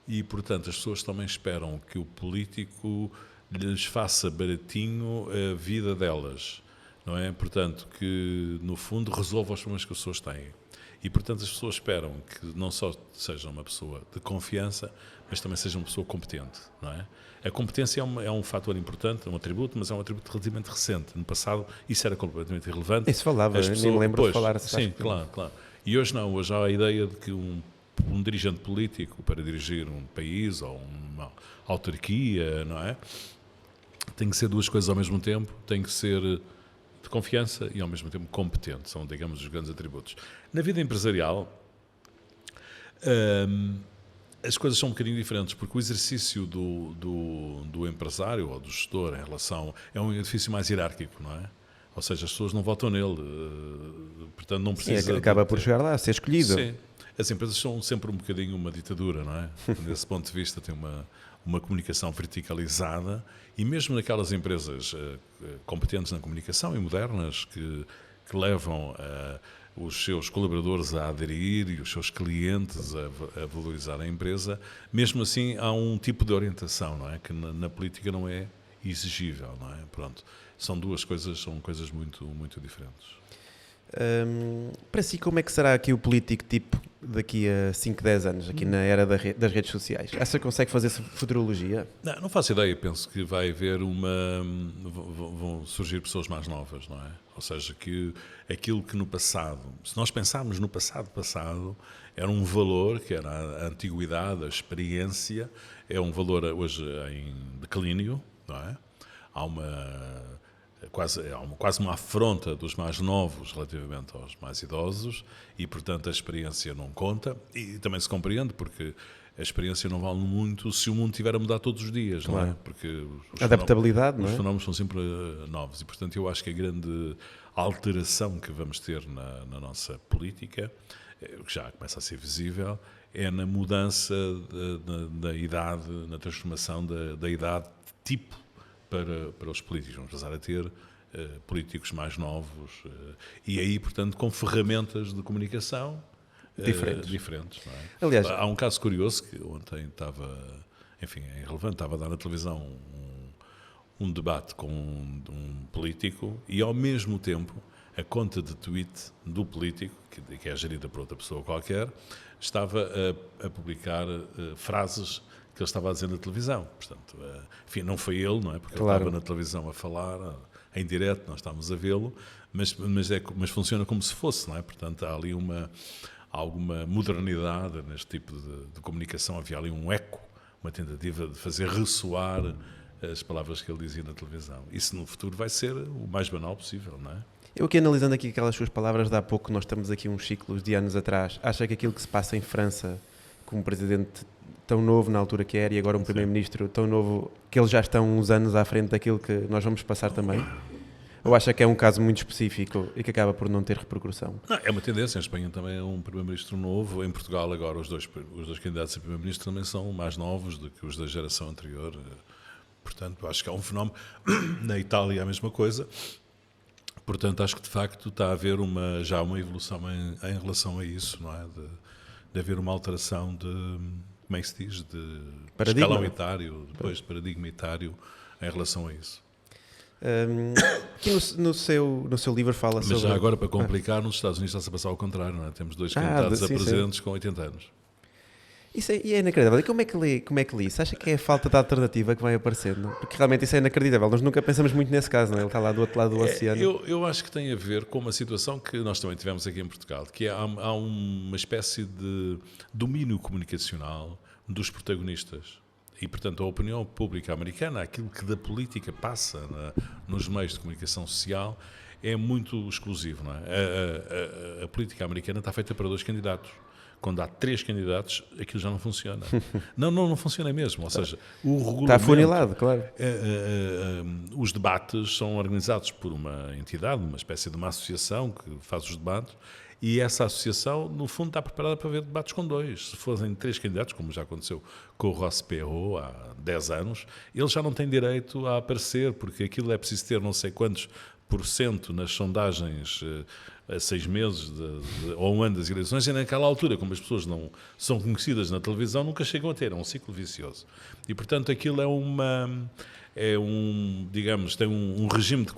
e, portanto, as pessoas também esperam que o político lhes faça baratinho a vida delas, não é? Portanto, que, no fundo, resolva os problemas que as pessoas têm. E, portanto, as pessoas esperam que não só seja uma pessoa de confiança, mas também seja uma pessoa competente, não é? A competência é um fator importante, é um atributo, mas é um atributo relativamente recente. No passado, isso era completamente irrelevante. Isso falava, nem me lembro de falar. Sim, claro. E hoje não, hoje há a ideia de que um dirigente político, para dirigir um país ou uma autarquia, não é? Tem que ser duas coisas ao mesmo tempo, tem que ser de confiança e ao mesmo tempo competente, são, digamos, os grandes atributos. Na vida empresarial, as coisas são um bocadinho diferentes, porque o exercício do empresário ou do gestor em relação... É um edifício mais hierárquico, não é? Ou seja, as pessoas não votam nele, portanto não precisa... Acaba por chegar lá, a ser escolhido. Sim. As empresas são sempre um bocadinho uma ditadura, não é? Desse ponto de vista tem uma comunicação verticalizada e mesmo naquelas empresas competentes na comunicação e modernas que levam os seus colaboradores a aderir e os seus clientes a valorizar a empresa, mesmo assim há um tipo de orientação, não é? Que na política não é exigível, não é? Pronto, são coisas muito, muito diferentes. Para si, como é que será aqui o político tipo daqui a 5, 10 anos, aqui na era das redes sociais? Acha que consegue fazer futurologia? Não faço ideia, penso que vai haver vão surgir pessoas mais novas, não é? Ou seja, que aquilo que no passado, se nós pensarmos no passado, era um valor que era a antiguidade, a experiência, é um valor hoje em declínio, não é? Há quase uma afronta dos mais novos relativamente aos mais idosos e, portanto, a experiência não conta e também se compreende porque a experiência não vale muito se o mundo estiver a mudar todos os dias, claro. Não é? Porque adaptabilidade, não é? Os fenómenos são sempre novos e, portanto, eu acho que a grande alteração que vamos ter na nossa política, que já começa a ser visível, é na mudança da idade, na transformação da idade tipo para os políticos. Vamos passar a ter políticos mais novos, e aí, portanto, com ferramentas de comunicação diferentes. Não é? Aliás, há um caso curioso que ontem estava, enfim, é irrelevante, estava a dar na televisão um debate com um político e, ao mesmo tempo, a conta de tweet do político, que é gerida por outra pessoa qualquer, estava a publicar frases que ele estava a dizer na televisão. Portanto, enfim, não foi ele, não é? Porque ele estava na televisão a falar, em direto, nós estávamos a vê-lo, mas funciona como se fosse, não é? Portanto, há ali alguma modernidade neste tipo de comunicação. Havia ali um eco, uma tentativa de fazer ressoar as palavras que ele dizia na televisão. Isso no futuro vai ser o mais banal possível, não é? Eu aqui analisando aqui aquelas suas palavras de há pouco, nós estamos aqui uns ciclos de anos atrás, acha que aquilo que se passa em França, com um presidente tão novo na altura que era e agora um primeiro-ministro tão novo, que eles já estão uns anos à frente daquilo que nós vamos passar também? Ou acha que é um caso muito específico e que acaba por não ter repercussão? Não, é uma tendência. Em Espanha também é um primeiro-ministro novo. Em Portugal agora os dois candidatos a primeiro-ministro também são mais novos do que os da geração anterior. Portanto, acho que é um fenómeno. Na Itália é a mesma coisa. Portanto, acho que de facto está a haver já uma evolução em relação a isso, não é? De haver uma alteração como é que se diz? De escalão etário, depois de paradigma etário em relação a isso. Aqui no seu livro fala sobre... Mas já agora, para complicar, nos Estados Unidos está-se a passar ao contrário, não é? Temos dois candidatos a presidentes com 80 anos. Isso é inacreditável. E como é que li isso? Acha que é a falta de alternativa que vai aparecendo? Porque realmente isso é inacreditável. Nós nunca pensamos muito nesse caso, não é? Ele está lá do outro lado do oceano. Eu acho que tem a ver com uma situação que nós também tivemos aqui em Portugal, que há uma espécie de domínio comunicacional dos protagonistas. E, portanto, a opinião pública americana, aquilo que da política passa nos meios de comunicação social, é muito exclusivo, não é? A política americana está feita para 2 candidatos. Quando há 3 candidatos, aquilo já não funciona. Não funciona mesmo. Ou seja, o regulamento... Está afunilado, claro. Os debates são organizados por uma entidade, uma espécie de uma associação que faz os debates, e essa associação, no fundo, está preparada para ver debates com 2. Se fossem 3 candidatos, como já aconteceu com o Ross Perot há 10 anos, ele já não tem direito a aparecer, porque aquilo é preciso ter não sei quantos % nas sondagens a 6 meses ou um ano das eleições, e naquela altura, como as pessoas não são conhecidas na televisão, nunca chegam a ter, é um ciclo vicioso. E, portanto, aquilo digamos, tem um regime de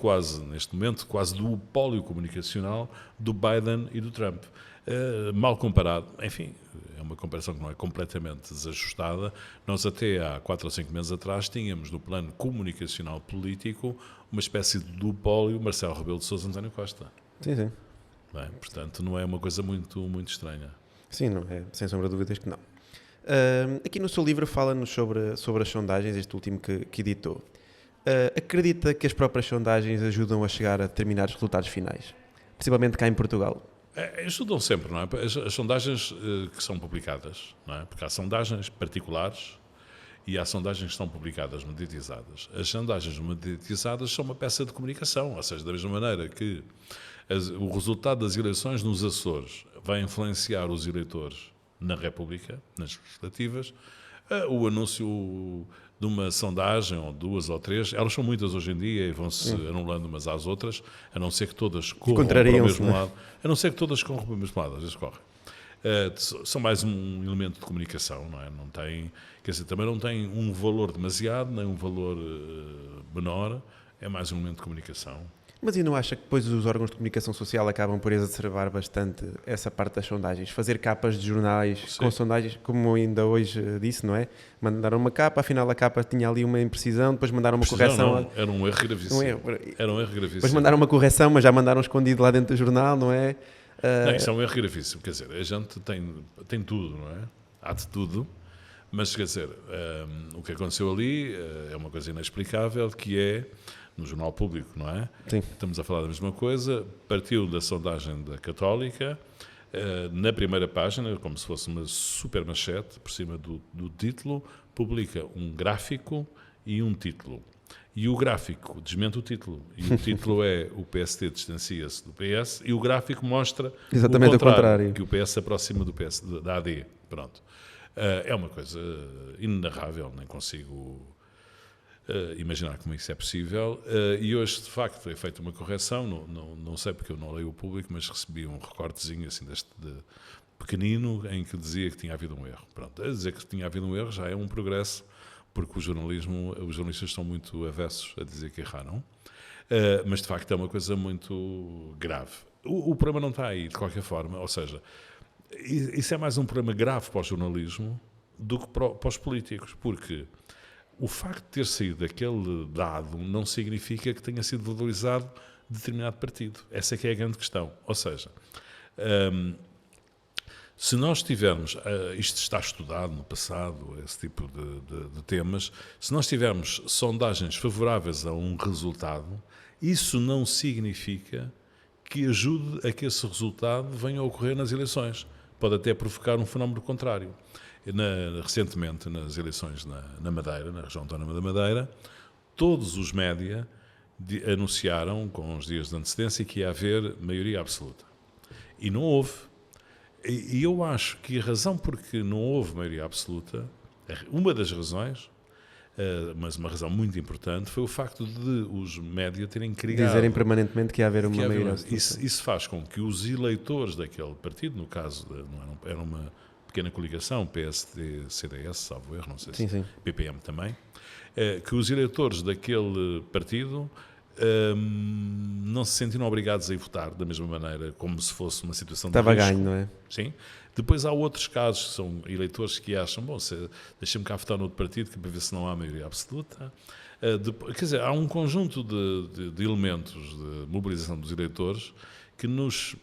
neste momento, quase duopólio comunicacional do Biden e do Trump. Mal comparado, enfim, é uma comparação que não é completamente desajustada. Nós até há 4 ou 5 meses atrás tínhamos no plano comunicacional político uma espécie de duopólio Marcelo Rebelo de Sousa e António Costa. Sim. Bem, portanto, não é uma coisa muito, muito estranha. Sim, não é, sem sombra de dúvidas que não. Aqui no seu livro fala-nos sobre as sondagens, este último que editou. Acredita que as próprias sondagens ajudam a chegar a determinados resultados finais? Principalmente cá em Portugal. Ajudam sempre, não é? As sondagens que são publicadas, não é? Porque há sondagens particulares e há sondagens que são publicadas, mediatizadas. As sondagens mediatizadas são uma peça de comunicação, ou seja, da mesma maneira que o resultado das eleições nos Açores vai influenciar os eleitores na República, nas legislativas, o anúncio de uma sondagem, ou 2 ou 3, elas são muitas hoje em dia e vão-se anulando umas às outras, a não ser que todas corram para o mesmo lado. A não ser que todas corram para o mesmo lado, às vezes correm. São mais um elemento de comunicação, não é? Não tem, quer dizer, também não tem um valor demasiado, nem um valor menor, é mais um elemento de comunicação. Mas e não acha que depois os órgãos de comunicação social acabam por exacerbar bastante essa parte das sondagens? Fazer capas de jornais com sondagens, como ainda hoje disse, não é? Mandaram uma capa, afinal a capa tinha ali uma imprecisão, depois mandaram uma correção. Não, era um erro gravíssimo. Era um erro gravíssimo. Depois mandaram uma correção, mas já mandaram escondido lá dentro do jornal, não é? Não, isso é um erro gravíssimo. Quer dizer, a gente tem tudo, não é? Há de tudo. Mas, quer dizer, o que aconteceu ali é uma coisa inexplicável, que é, no Jornal Público, não é? Sim. Estamos a falar da mesma coisa, partiu da sondagem da Católica, na primeira página, como se fosse uma super manchete, por cima do título, publica um gráfico e um título. E o gráfico desmente o título. E o título é o PSD distancia-se do PS, e o gráfico mostra exatamente o contrário, que o PS se aproxima da AD. Pronto. É uma coisa inenarrável, nem consigo imaginar como isso é possível. E hoje, de facto, foi feita uma correção, não sei porque eu não leio o público, mas recebi um recortezinho assim de pequenino em que dizia que tinha havido um erro. Pronto, a dizer que tinha havido um erro já é um progresso, porque os jornalistas estão muito avessos a dizer que erraram. Mas de facto é uma coisa muito grave. O problema não está aí, de qualquer forma, ou seja, isso é mais um problema grave para o jornalismo do que para os políticos, porque o facto de ter saído aquele dado não significa que tenha sido valorizado determinado partido. Essa é que é a grande questão. Ou seja, se nós tivermos, isto está estudado no passado, esse tipo de temas, se nós tivermos sondagens favoráveis a um resultado, isso não significa que ajude a que esse resultado venha a ocorrer nas eleições. Pode até provocar um fenómeno contrário. Recentemente, nas eleições na Madeira, na região autónoma da Madeira, todos os média anunciaram, com uns dias de antecedência, que ia haver maioria absoluta. E não houve. E eu acho que a razão por que não houve maioria absoluta, uma das razões, mas uma razão muito importante, foi o facto de os média terem criado... Dizerem permanentemente que ia haver uma maioria absoluta. Isso faz com que os eleitores daquele partido, no caso, era uma pequena coligação, PSD, CDS, salvo erro, não sei se... Sim. PPM também, que os eleitores daquele partido... não se sentiram obrigados a ir votar da mesma maneira, como se fosse uma situação de risco. Estava ganho, não é? Sim. Depois há outros casos, que são eleitores que acham, bom, deixa-me cá votar no outro partido para ver se não há maioria absoluta. Quer dizer, há um conjunto de elementos de mobilização dos eleitores que nos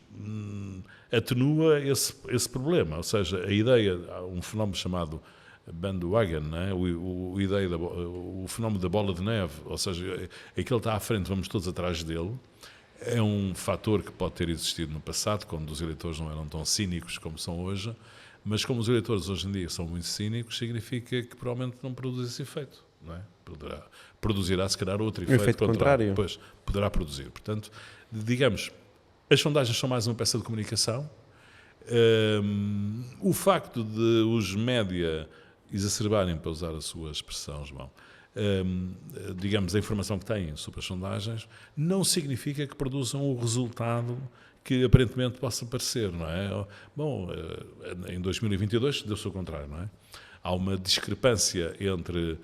atenua esse problema. Ou seja, a ideia, há um fenómeno chamado bandwagon, não é? O fenómeno da bola de neve, ou seja, aquele está à frente, vamos todos atrás dele, é um fator que pode ter existido no passado, quando os eleitores não eram tão cínicos como são hoje, mas como os eleitores hoje em dia são muito cínicos, significa que provavelmente não produz esse efeito, não é? Produzirá se calhar outro efeito contrário. Depois poderá produzir. Portanto, digamos, as sondagens são mais uma peça de comunicação. O facto de os média exacerbarem, para usar a sua expressão, João, digamos, a informação que têm sobre as sondagens, não significa que produzam o resultado que aparentemente possa parecer, não é? Bom, em 2022 deu-se o contrário, não é? Há uma discrepância entre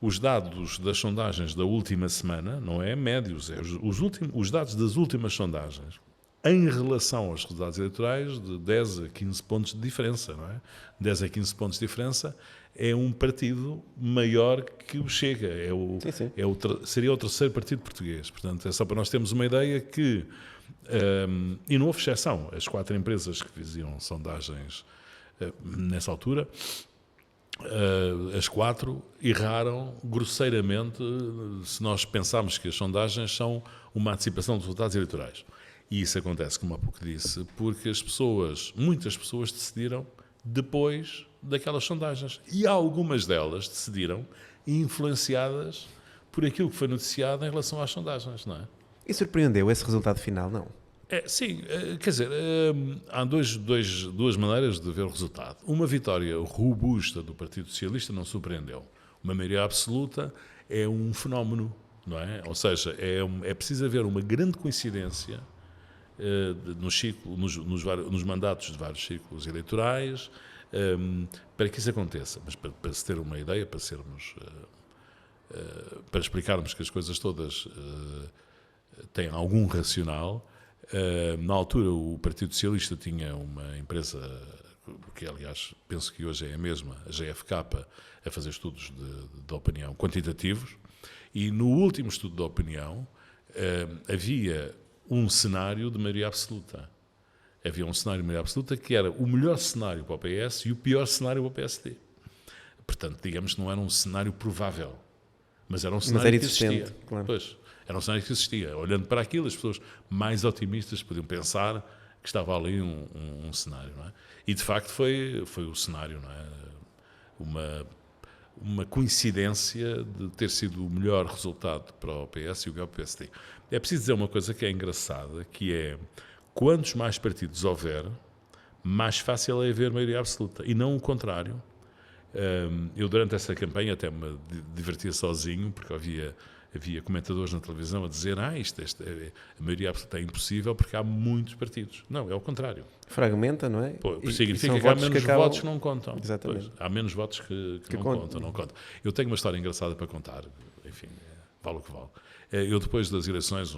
os dados das sondagens da última semana, não é médios, os dados das últimas sondagens, em relação aos resultados eleitorais, de 10 a 15 pontos de diferença, não é? 10 a 15 pontos de diferença é um partido maior que o Chega, seria o terceiro partido português. Portanto, é só para nós termos uma ideia que, e não houve exceção, as 4 empresas que faziam sondagens nessa altura, as 4 erraram grosseiramente se nós pensarmos que as sondagens são uma antecipação dos resultados eleitorais. E isso acontece, como há pouco disse, porque muitas pessoas decidiram depois daquelas sondagens. E algumas delas decidiram influenciadas por aquilo que foi noticiado em relação às sondagens, não é? E surpreendeu esse resultado final, não? Sim, quer dizer, há duas maneiras de ver o resultado. Uma vitória robusta do Partido Socialista não surpreendeu. Uma maioria absoluta é um fenómeno, não é? Ou seja, é preciso haver uma grande coincidência nos mandatos de vários ciclos eleitorais para que isso aconteça. Mas para se ter uma ideia, para explicarmos que as coisas todas têm algum racional, na altura o Partido Socialista tinha uma empresa, que aliás penso que hoje é a mesma, a GFK, a fazer estudos de opinião quantitativos, e no último estudo de opinião havia um cenário de maioria absoluta. Havia um cenário de maioria absoluta que era o melhor cenário para o PS e o pior cenário para o PSD. Portanto, digamos que não era um cenário provável, mas era um cenário que existia. Claro. Pois, era um cenário que existia. Olhando para aquilo, as pessoas mais otimistas podiam pensar que estava ali um cenário, não é? E de facto foi o cenário, não é? Uma coincidência de ter sido o melhor resultado para o PS e o pior para o PSD. É preciso dizer uma coisa que é engraçada, que é, quantos mais partidos houver, mais fácil é haver maioria absoluta, e não o contrário. Eu, durante essa campanha, até me divertia sozinho, porque havia comentadores na televisão a dizer a maioria absoluta é impossível porque há muitos partidos. Não, é o contrário. Fragmenta, não é? Significa que há menos votos que não contam. Exatamente. Pois, há menos votos que não contam. Eu tenho uma história engraçada para contar, enfim, vale o que vale. Eu, depois das eleições,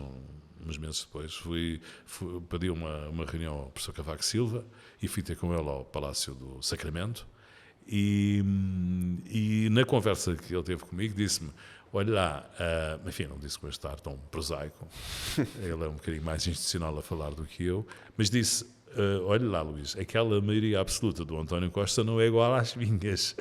uns meses depois, pedi uma reunião ao professor Cavaco Silva e fui ter com ele ao Palácio do Sacramento e na conversa que ele teve comigo disse-me: olha lá, enfim, não disse com este ar tão prosaico, ele é um bocadinho mais institucional a falar do que eu, mas disse: olha lá, Luís, aquela maioria absoluta do António Costa não é igual às minhas.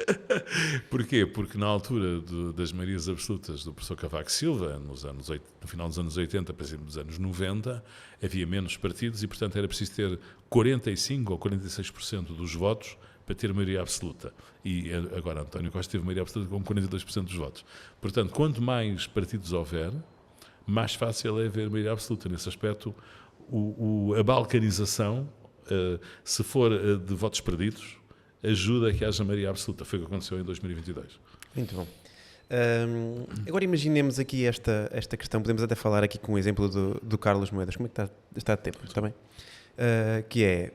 Porquê? Porque na altura das maiorias absolutas do professor Cavaco Silva, no final dos anos 80, princípio dos anos 90, havia menos partidos e, portanto, era preciso ter 45% ou 46% dos votos para ter maioria absoluta. E agora António Costa teve maioria absoluta com 42% dos votos. Portanto, quanto mais partidos houver, mais fácil é haver maioria absoluta. Nesse aspecto, a balcanização, se for de votos perdidos, ajuda a que haja maioria absoluta. Foi o que aconteceu em 2022. Muito bom. Agora imaginemos aqui esta questão, podemos até falar aqui com o exemplo do Carlos Moedas. Como é que está de tempo? Está bem? Que é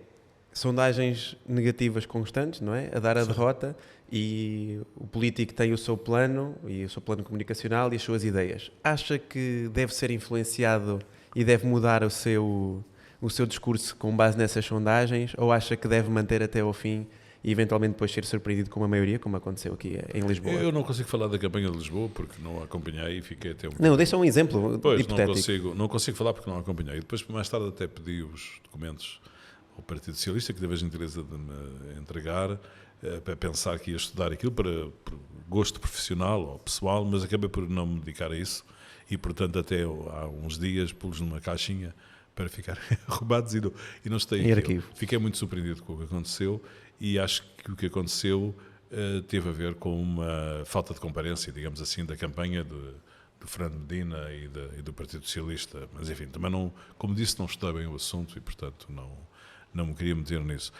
sondagens negativas constantes, não é? A dar a derrota, e o político tem o seu plano e o seu plano comunicacional e as suas ideias. Acha que deve ser influenciado e deve mudar o seu discurso com base nessas sondagens, ou acha que deve manter até ao fim e eventualmente depois ser surpreendido com uma maioria, como aconteceu aqui em Lisboa? Eu não consigo falar da campanha de Lisboa porque não a acompanhei e fiquei até Não, deixa um exemplo hipotético. Não consigo falar porque não a acompanhei. Depois, mais tarde, até pedi os documentos ao Partido Socialista, que teve a gentileza de me entregar, para pensar que ia estudar aquilo por gosto profissional ou pessoal, mas acabei por não me dedicar a isso e, portanto, até há uns dias pus numa caixinha para ficar arrumados e não estou em arquivo. Fiquei muito surpreendido com o que aconteceu e acho que o que aconteceu teve a ver com uma falta de comparência, digamos assim, da campanha do Fernando Medina e do Partido Socialista. Mas, enfim, também não, como disse, não estudei bem o assunto e, portanto, não me queria meter nisso.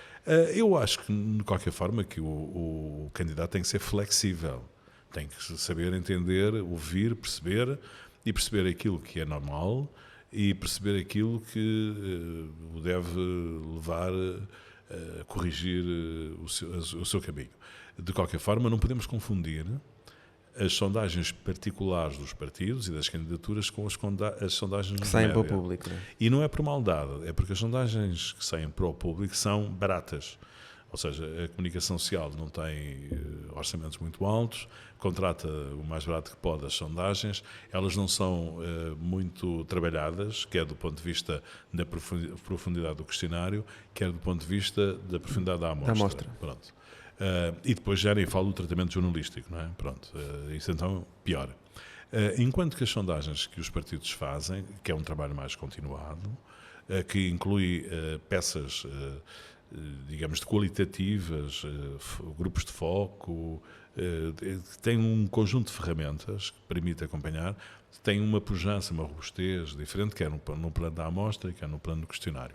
Eu acho que, de qualquer forma, que o candidato tem que ser flexível. Tem que saber entender, ouvir, perceber aquilo que é normal e perceber aquilo que o deve levar a corrigir o seu caminho. De qualquer forma, não podemos confundir as sondagens particulares dos partidos e das candidaturas com as sondagens que saem para o público. Né? E não é por maldade, é porque as sondagens que saem para o público são baratas. Ou seja, a comunicação social não tem orçamentos muito altos, contrata o mais barato que pode as sondagens, elas não são muito trabalhadas, quer do ponto de vista da profundidade do questionário, quer do ponto de vista da profundidade da amostra. Pronto. E depois já nem falo do tratamento jornalístico, não é? Pronto, isso então pior. Enquanto que as sondagens que os partidos fazem, que é um trabalho mais continuado, que inclui peças, digamos, de qualitativas, grupos de foco, tem um conjunto de ferramentas que permite acompanhar, tem uma pujança, uma robustez diferente, quer no plano da amostra, quer no plano do questionário.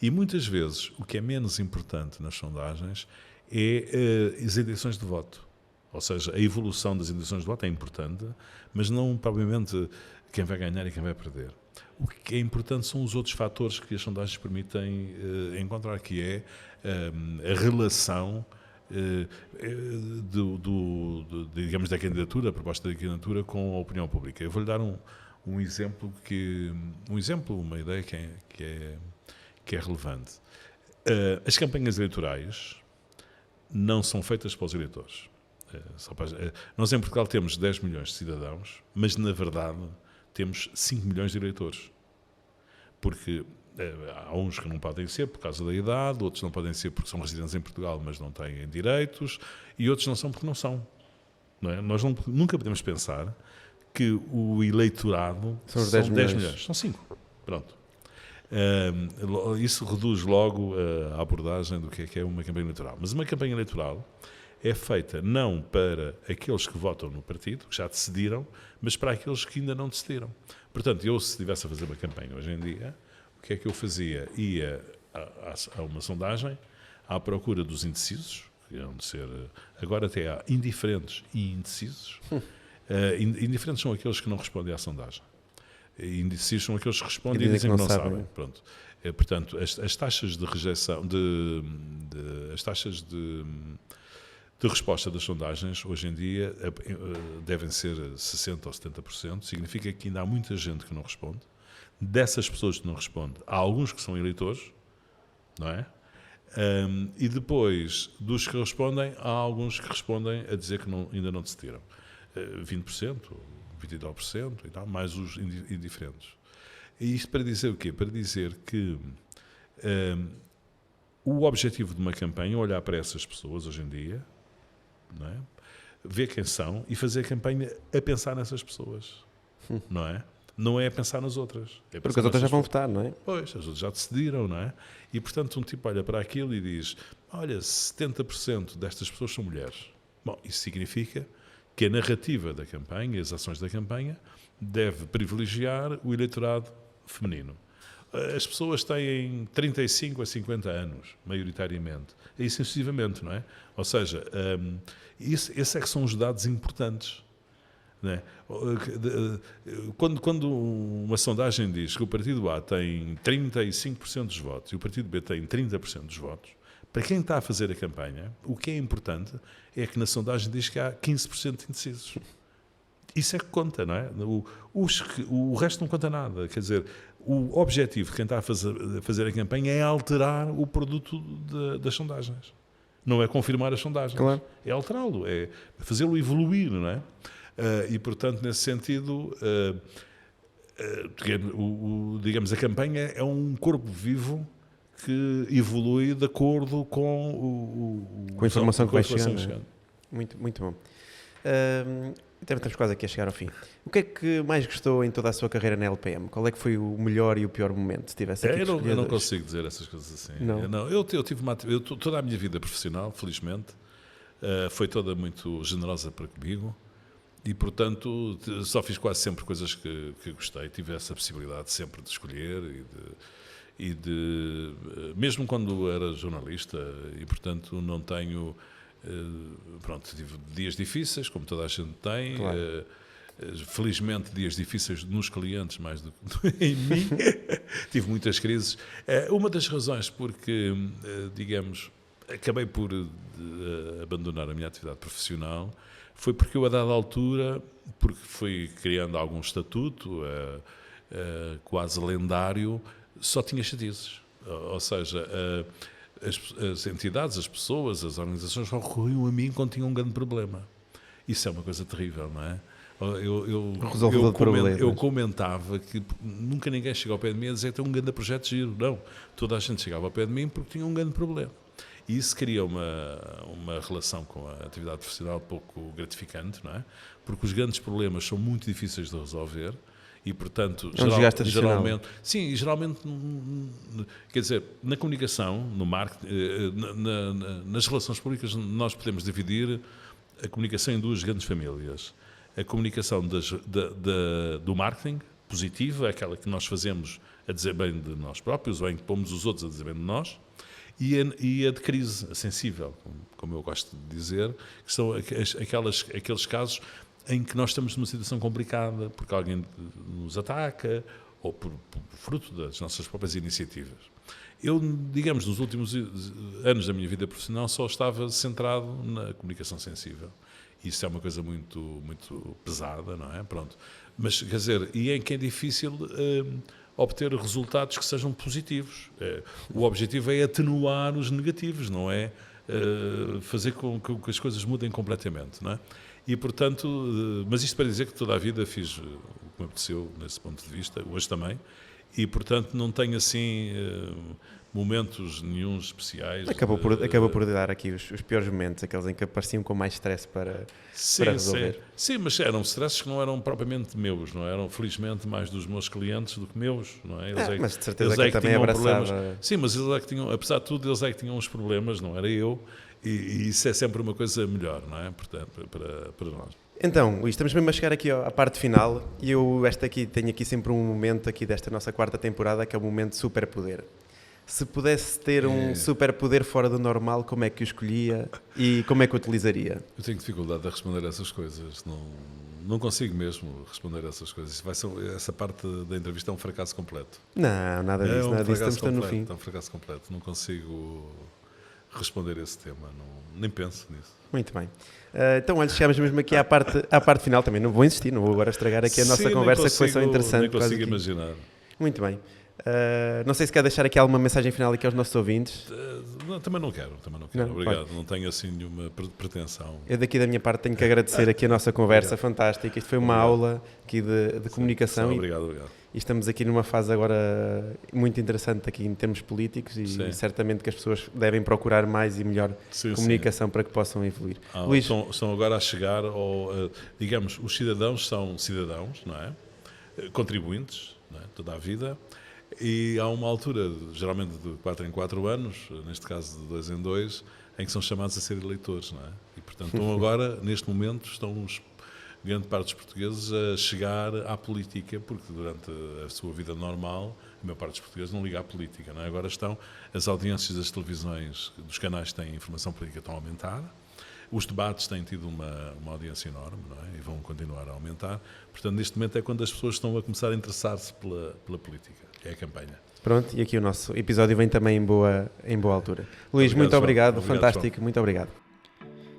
E muitas vezes o que é menos importante nas sondagens é as intenções de voto. Ou seja, a evolução das intenções de voto é importante, mas não propriamente quem vai ganhar e quem vai perder. O que é importante são os outros fatores que as sondagens permitem encontrar, que é a relação digamos, da candidatura, a proposta da candidatura com a opinião pública. Eu vou-lhe dar um exemplo, uma ideia que é relevante. As campanhas eleitorais não são feitas para os eleitores. Nós em Portugal temos 10 milhões de cidadãos, mas na verdade temos 5 milhões de eleitores. Porque há uns que não podem ser por causa da idade, outros não podem ser porque são residentes em Portugal, mas não têm direitos, e outros não são porque não são. Não é? Nós nunca podemos pensar que o eleitorado são 10 milhões. São 5. Pronto. Isso reduz logo a abordagem do que é uma campanha eleitoral. Mas uma campanha eleitoral é feita não para aqueles que votam no partido, que já decidiram, mas para aqueles que ainda não decidiram. Portanto, eu, se estivesse a fazer uma campanha hoje em dia, o que é que eu fazia? Ia a uma sondagem à procura dos indecisos, que hão de ser, agora até há indiferentes e indecisos. Indiferentes são aqueles que não respondem à sondagem. Indecisos são aqueles que respondem e dizem que não sabem. Pronto. Portanto, as taxas de rejeição, as taxas de resposta das sondagens, hoje em dia, devem ser 60% ou 70%. Significa que ainda há muita gente que não responde. Dessas pessoas que não respondem, há alguns que são eleitores, não é? E depois, dos que respondem, há alguns que respondem a dizer que ainda não decidiram. 20%, 29% e tal, mais os indiferentes. E isto para dizer o quê? Para dizer que o objetivo de uma campanha é olhar para essas pessoas hoje em dia, não é? Ver quem são e fazer a campanha a pensar nessas pessoas, não é? Não é a pensar nas outras. Porque as outras já vão votar, não é? Pois, as outras já decidiram, não é? E, portanto, um tipo olha para aquilo e diz, olha, 70% destas pessoas são mulheres. Bom, isso significa que a narrativa da campanha, as ações da campanha, deve privilegiar o eleitorado feminino. As pessoas têm 35 a 50 anos, maioritariamente. E sucessivamente, não é? Ou seja, esses é que são os dados importantes. Não é? Quando uma sondagem diz que o partido A tem 35% dos votos e o partido B tem 30% dos votos, para quem está a fazer a campanha, o que é importante é que na sondagem diz que há 15% de indecisos. Isso é que conta, não é? O resto não conta nada. Quer dizer, o objetivo de quem está a fazer a campanha é alterar o produto das sondagens. Não é confirmar as sondagens. Claro. É alterá-lo, é fazê-lo evoluir, não é? E, portanto, nesse sentido, digamos, a campanha é um corpo vivo que evolui de acordo com a informação que vai chegando. chegando. Muito, muito bom. Estamos quase aqui a chegar ao fim. O que é que mais gostou em toda a sua carreira na LPM? Qual é que foi o melhor e o pior momento? Se tivesse aqui eu não consigo dizer essas coisas assim. Não. Eu tive toda a minha vida profissional, felizmente, foi toda muito generosa para comigo. E, portanto, só fiz quase sempre coisas que gostei. Tive essa possibilidade sempre de escolher mesmo quando era jornalista, e, portanto, não tenho... tive dias difíceis, como toda a gente tem. Claro. Felizmente, dias difíceis nos clientes mais do que em mim. Tive muitas crises. Uma das razões porque, digamos, acabei por abandonar a minha atividade profissional foi porque eu, a dada altura, porque fui criando algum estatuto quase lendário, só tinha chatices. Ou seja, as entidades, as pessoas, as organizações recorriam a mim quando tinham um grande problema. Isso é uma coisa terrível, não é? Eu comentava que nunca ninguém chega ao pé de mim a dizer que tem um grande projeto giro. Não, toda a gente chegava ao pé de mim porque tinha um grande problema. E isso cria uma relação com a atividade profissional pouco gratificante, não é? Porque os grandes problemas são muito difíceis de resolver e, portanto, geralmente... Sim, geralmente, quer dizer, na comunicação, no marketing, nas relações públicas, nós podemos dividir a comunicação em duas grandes famílias. A comunicação do marketing, positiva, aquela que nós fazemos a dizer bem de nós próprios, ou em que pomos os outros a dizer bem de nós, e a de crise, a sensível, como eu gosto de dizer, que são aqueles casos em que nós estamos numa situação complicada, porque alguém nos ataca, ou por fruto das nossas próprias iniciativas. Eu, digamos, nos últimos anos da minha vida profissional, só estava centrado na comunicação sensível. Isso é uma coisa muito, muito pesada, não é? Pronto. Mas, quer dizer, e em que é difícil obter resultados que sejam positivos. O objetivo é atenuar os negativos, não é fazer com que as coisas mudem completamente, não é? E, portanto, mas isto para dizer que toda a vida fiz o que me apeteceu nesse ponto de vista, hoje também, e, portanto, não tenho assim momentos nenhum especiais. Acabou por dar aqui os piores momentos, aqueles em que apareciam com mais stress para resolver. Sim, mas eram stresses que não eram propriamente meus, não eram, felizmente, mais dos meus clientes do que meus, não é? Mas de certeza que também abraçava... Sim, mas eles é que tinham, apesar de tudo, eles é que tinham os problemas, não era eu, e isso é sempre uma coisa melhor, não é? Portanto, para nós. Então, Luís, estamos mesmo a chegar aqui à parte final, e eu tenho aqui sempre um momento aqui desta nossa quarta temporada, que é o momento superpoder. Se pudesse ter um superpoder fora do normal, como é que o escolhia e como é que o utilizaria? Eu tenho dificuldade a responder a essas coisas. Não consigo mesmo responder a essas coisas. Essa parte da entrevista é um fracasso completo. Não, nada disso. Nada disso. Estamos no fim. É um fracasso completo. Não consigo responder a esse tema. Nem penso nisso. Muito bem. Então, olha, chegamos mesmo aqui à parte final também. Não vou insistir, não vou agora estragar aqui a nossa conversa, que foi tão interessante. Nem consigo imaginar. Muito bem. Não sei se quer deixar aqui alguma mensagem final aqui aos nossos ouvintes. Também não quero. Não, obrigado. Pode. Não tenho assim nenhuma pretensão. Eu daqui da minha parte tenho que agradecer aqui a nossa conversa fantástica. Isto foi uma aula aqui de comunicação. Obrigado. E estamos aqui numa fase agora muito interessante aqui em termos políticos e certamente que as pessoas devem procurar mais e melhor comunicação para que possam evoluir. Luís, estão agora a chegar digamos, os cidadãos são cidadãos, não é? Contribuintes, não é? Toda a vida. E há uma altura, geralmente de 4 em 4 anos, neste caso de 2 em 2, em que são chamados a ser eleitores, não é? E, portanto, estão agora, neste momento, grande parte dos portugueses a chegar à política, porque durante a sua vida normal, a maior parte dos portugueses não liga à política, não é? Agora as audiências das televisões, dos canais que têm informação política estão a aumentar, os debates têm tido uma audiência enorme, não é? E vão continuar a aumentar. Portanto, neste momento é quando as pessoas estão a começar a interessar-se pela política. É a campanha. Pronto, e aqui o nosso episódio vem também em boa altura. Luís, muito obrigado, fantástico, muito obrigado.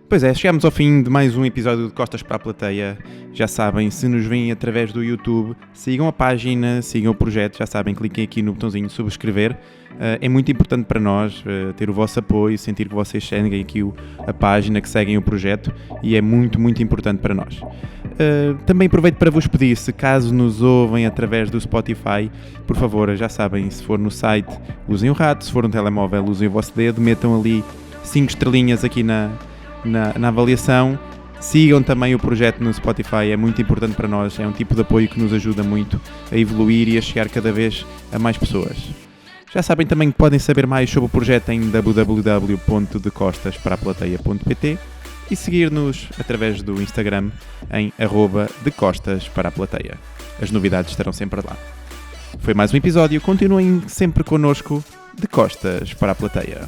Pois é, chegamos ao fim de mais um episódio de Costas para a Plateia. Já sabem, se nos veem através do YouTube, sigam a página, sigam o projeto, já sabem, cliquem aqui no botãozinho de subscrever. É muito importante para nós ter o vosso apoio, sentir que vocês seguem aqui a página, que seguem o projeto, e é muito, muito importante para nós. Também aproveito para vos pedir, se caso nos ouvem através do Spotify, por favor, já sabem, se for no site, usem o rato, se for no telemóvel, usem o vosso dedo, metam ali 5 estrelinhas aqui na avaliação. Sigam também o projeto no Spotify, é muito importante para nós, é um tipo de apoio que nos ajuda muito a evoluir e a chegar cada vez a mais pessoas. Já sabem também que podem saber mais sobre o projeto em www.decostasparaaplateia.pt e seguir-nos através do Instagram em @decostasparaaplateia. As novidades estarão sempre lá. Foi mais um episódio, continuem sempre connosco, de Costas para a Plateia.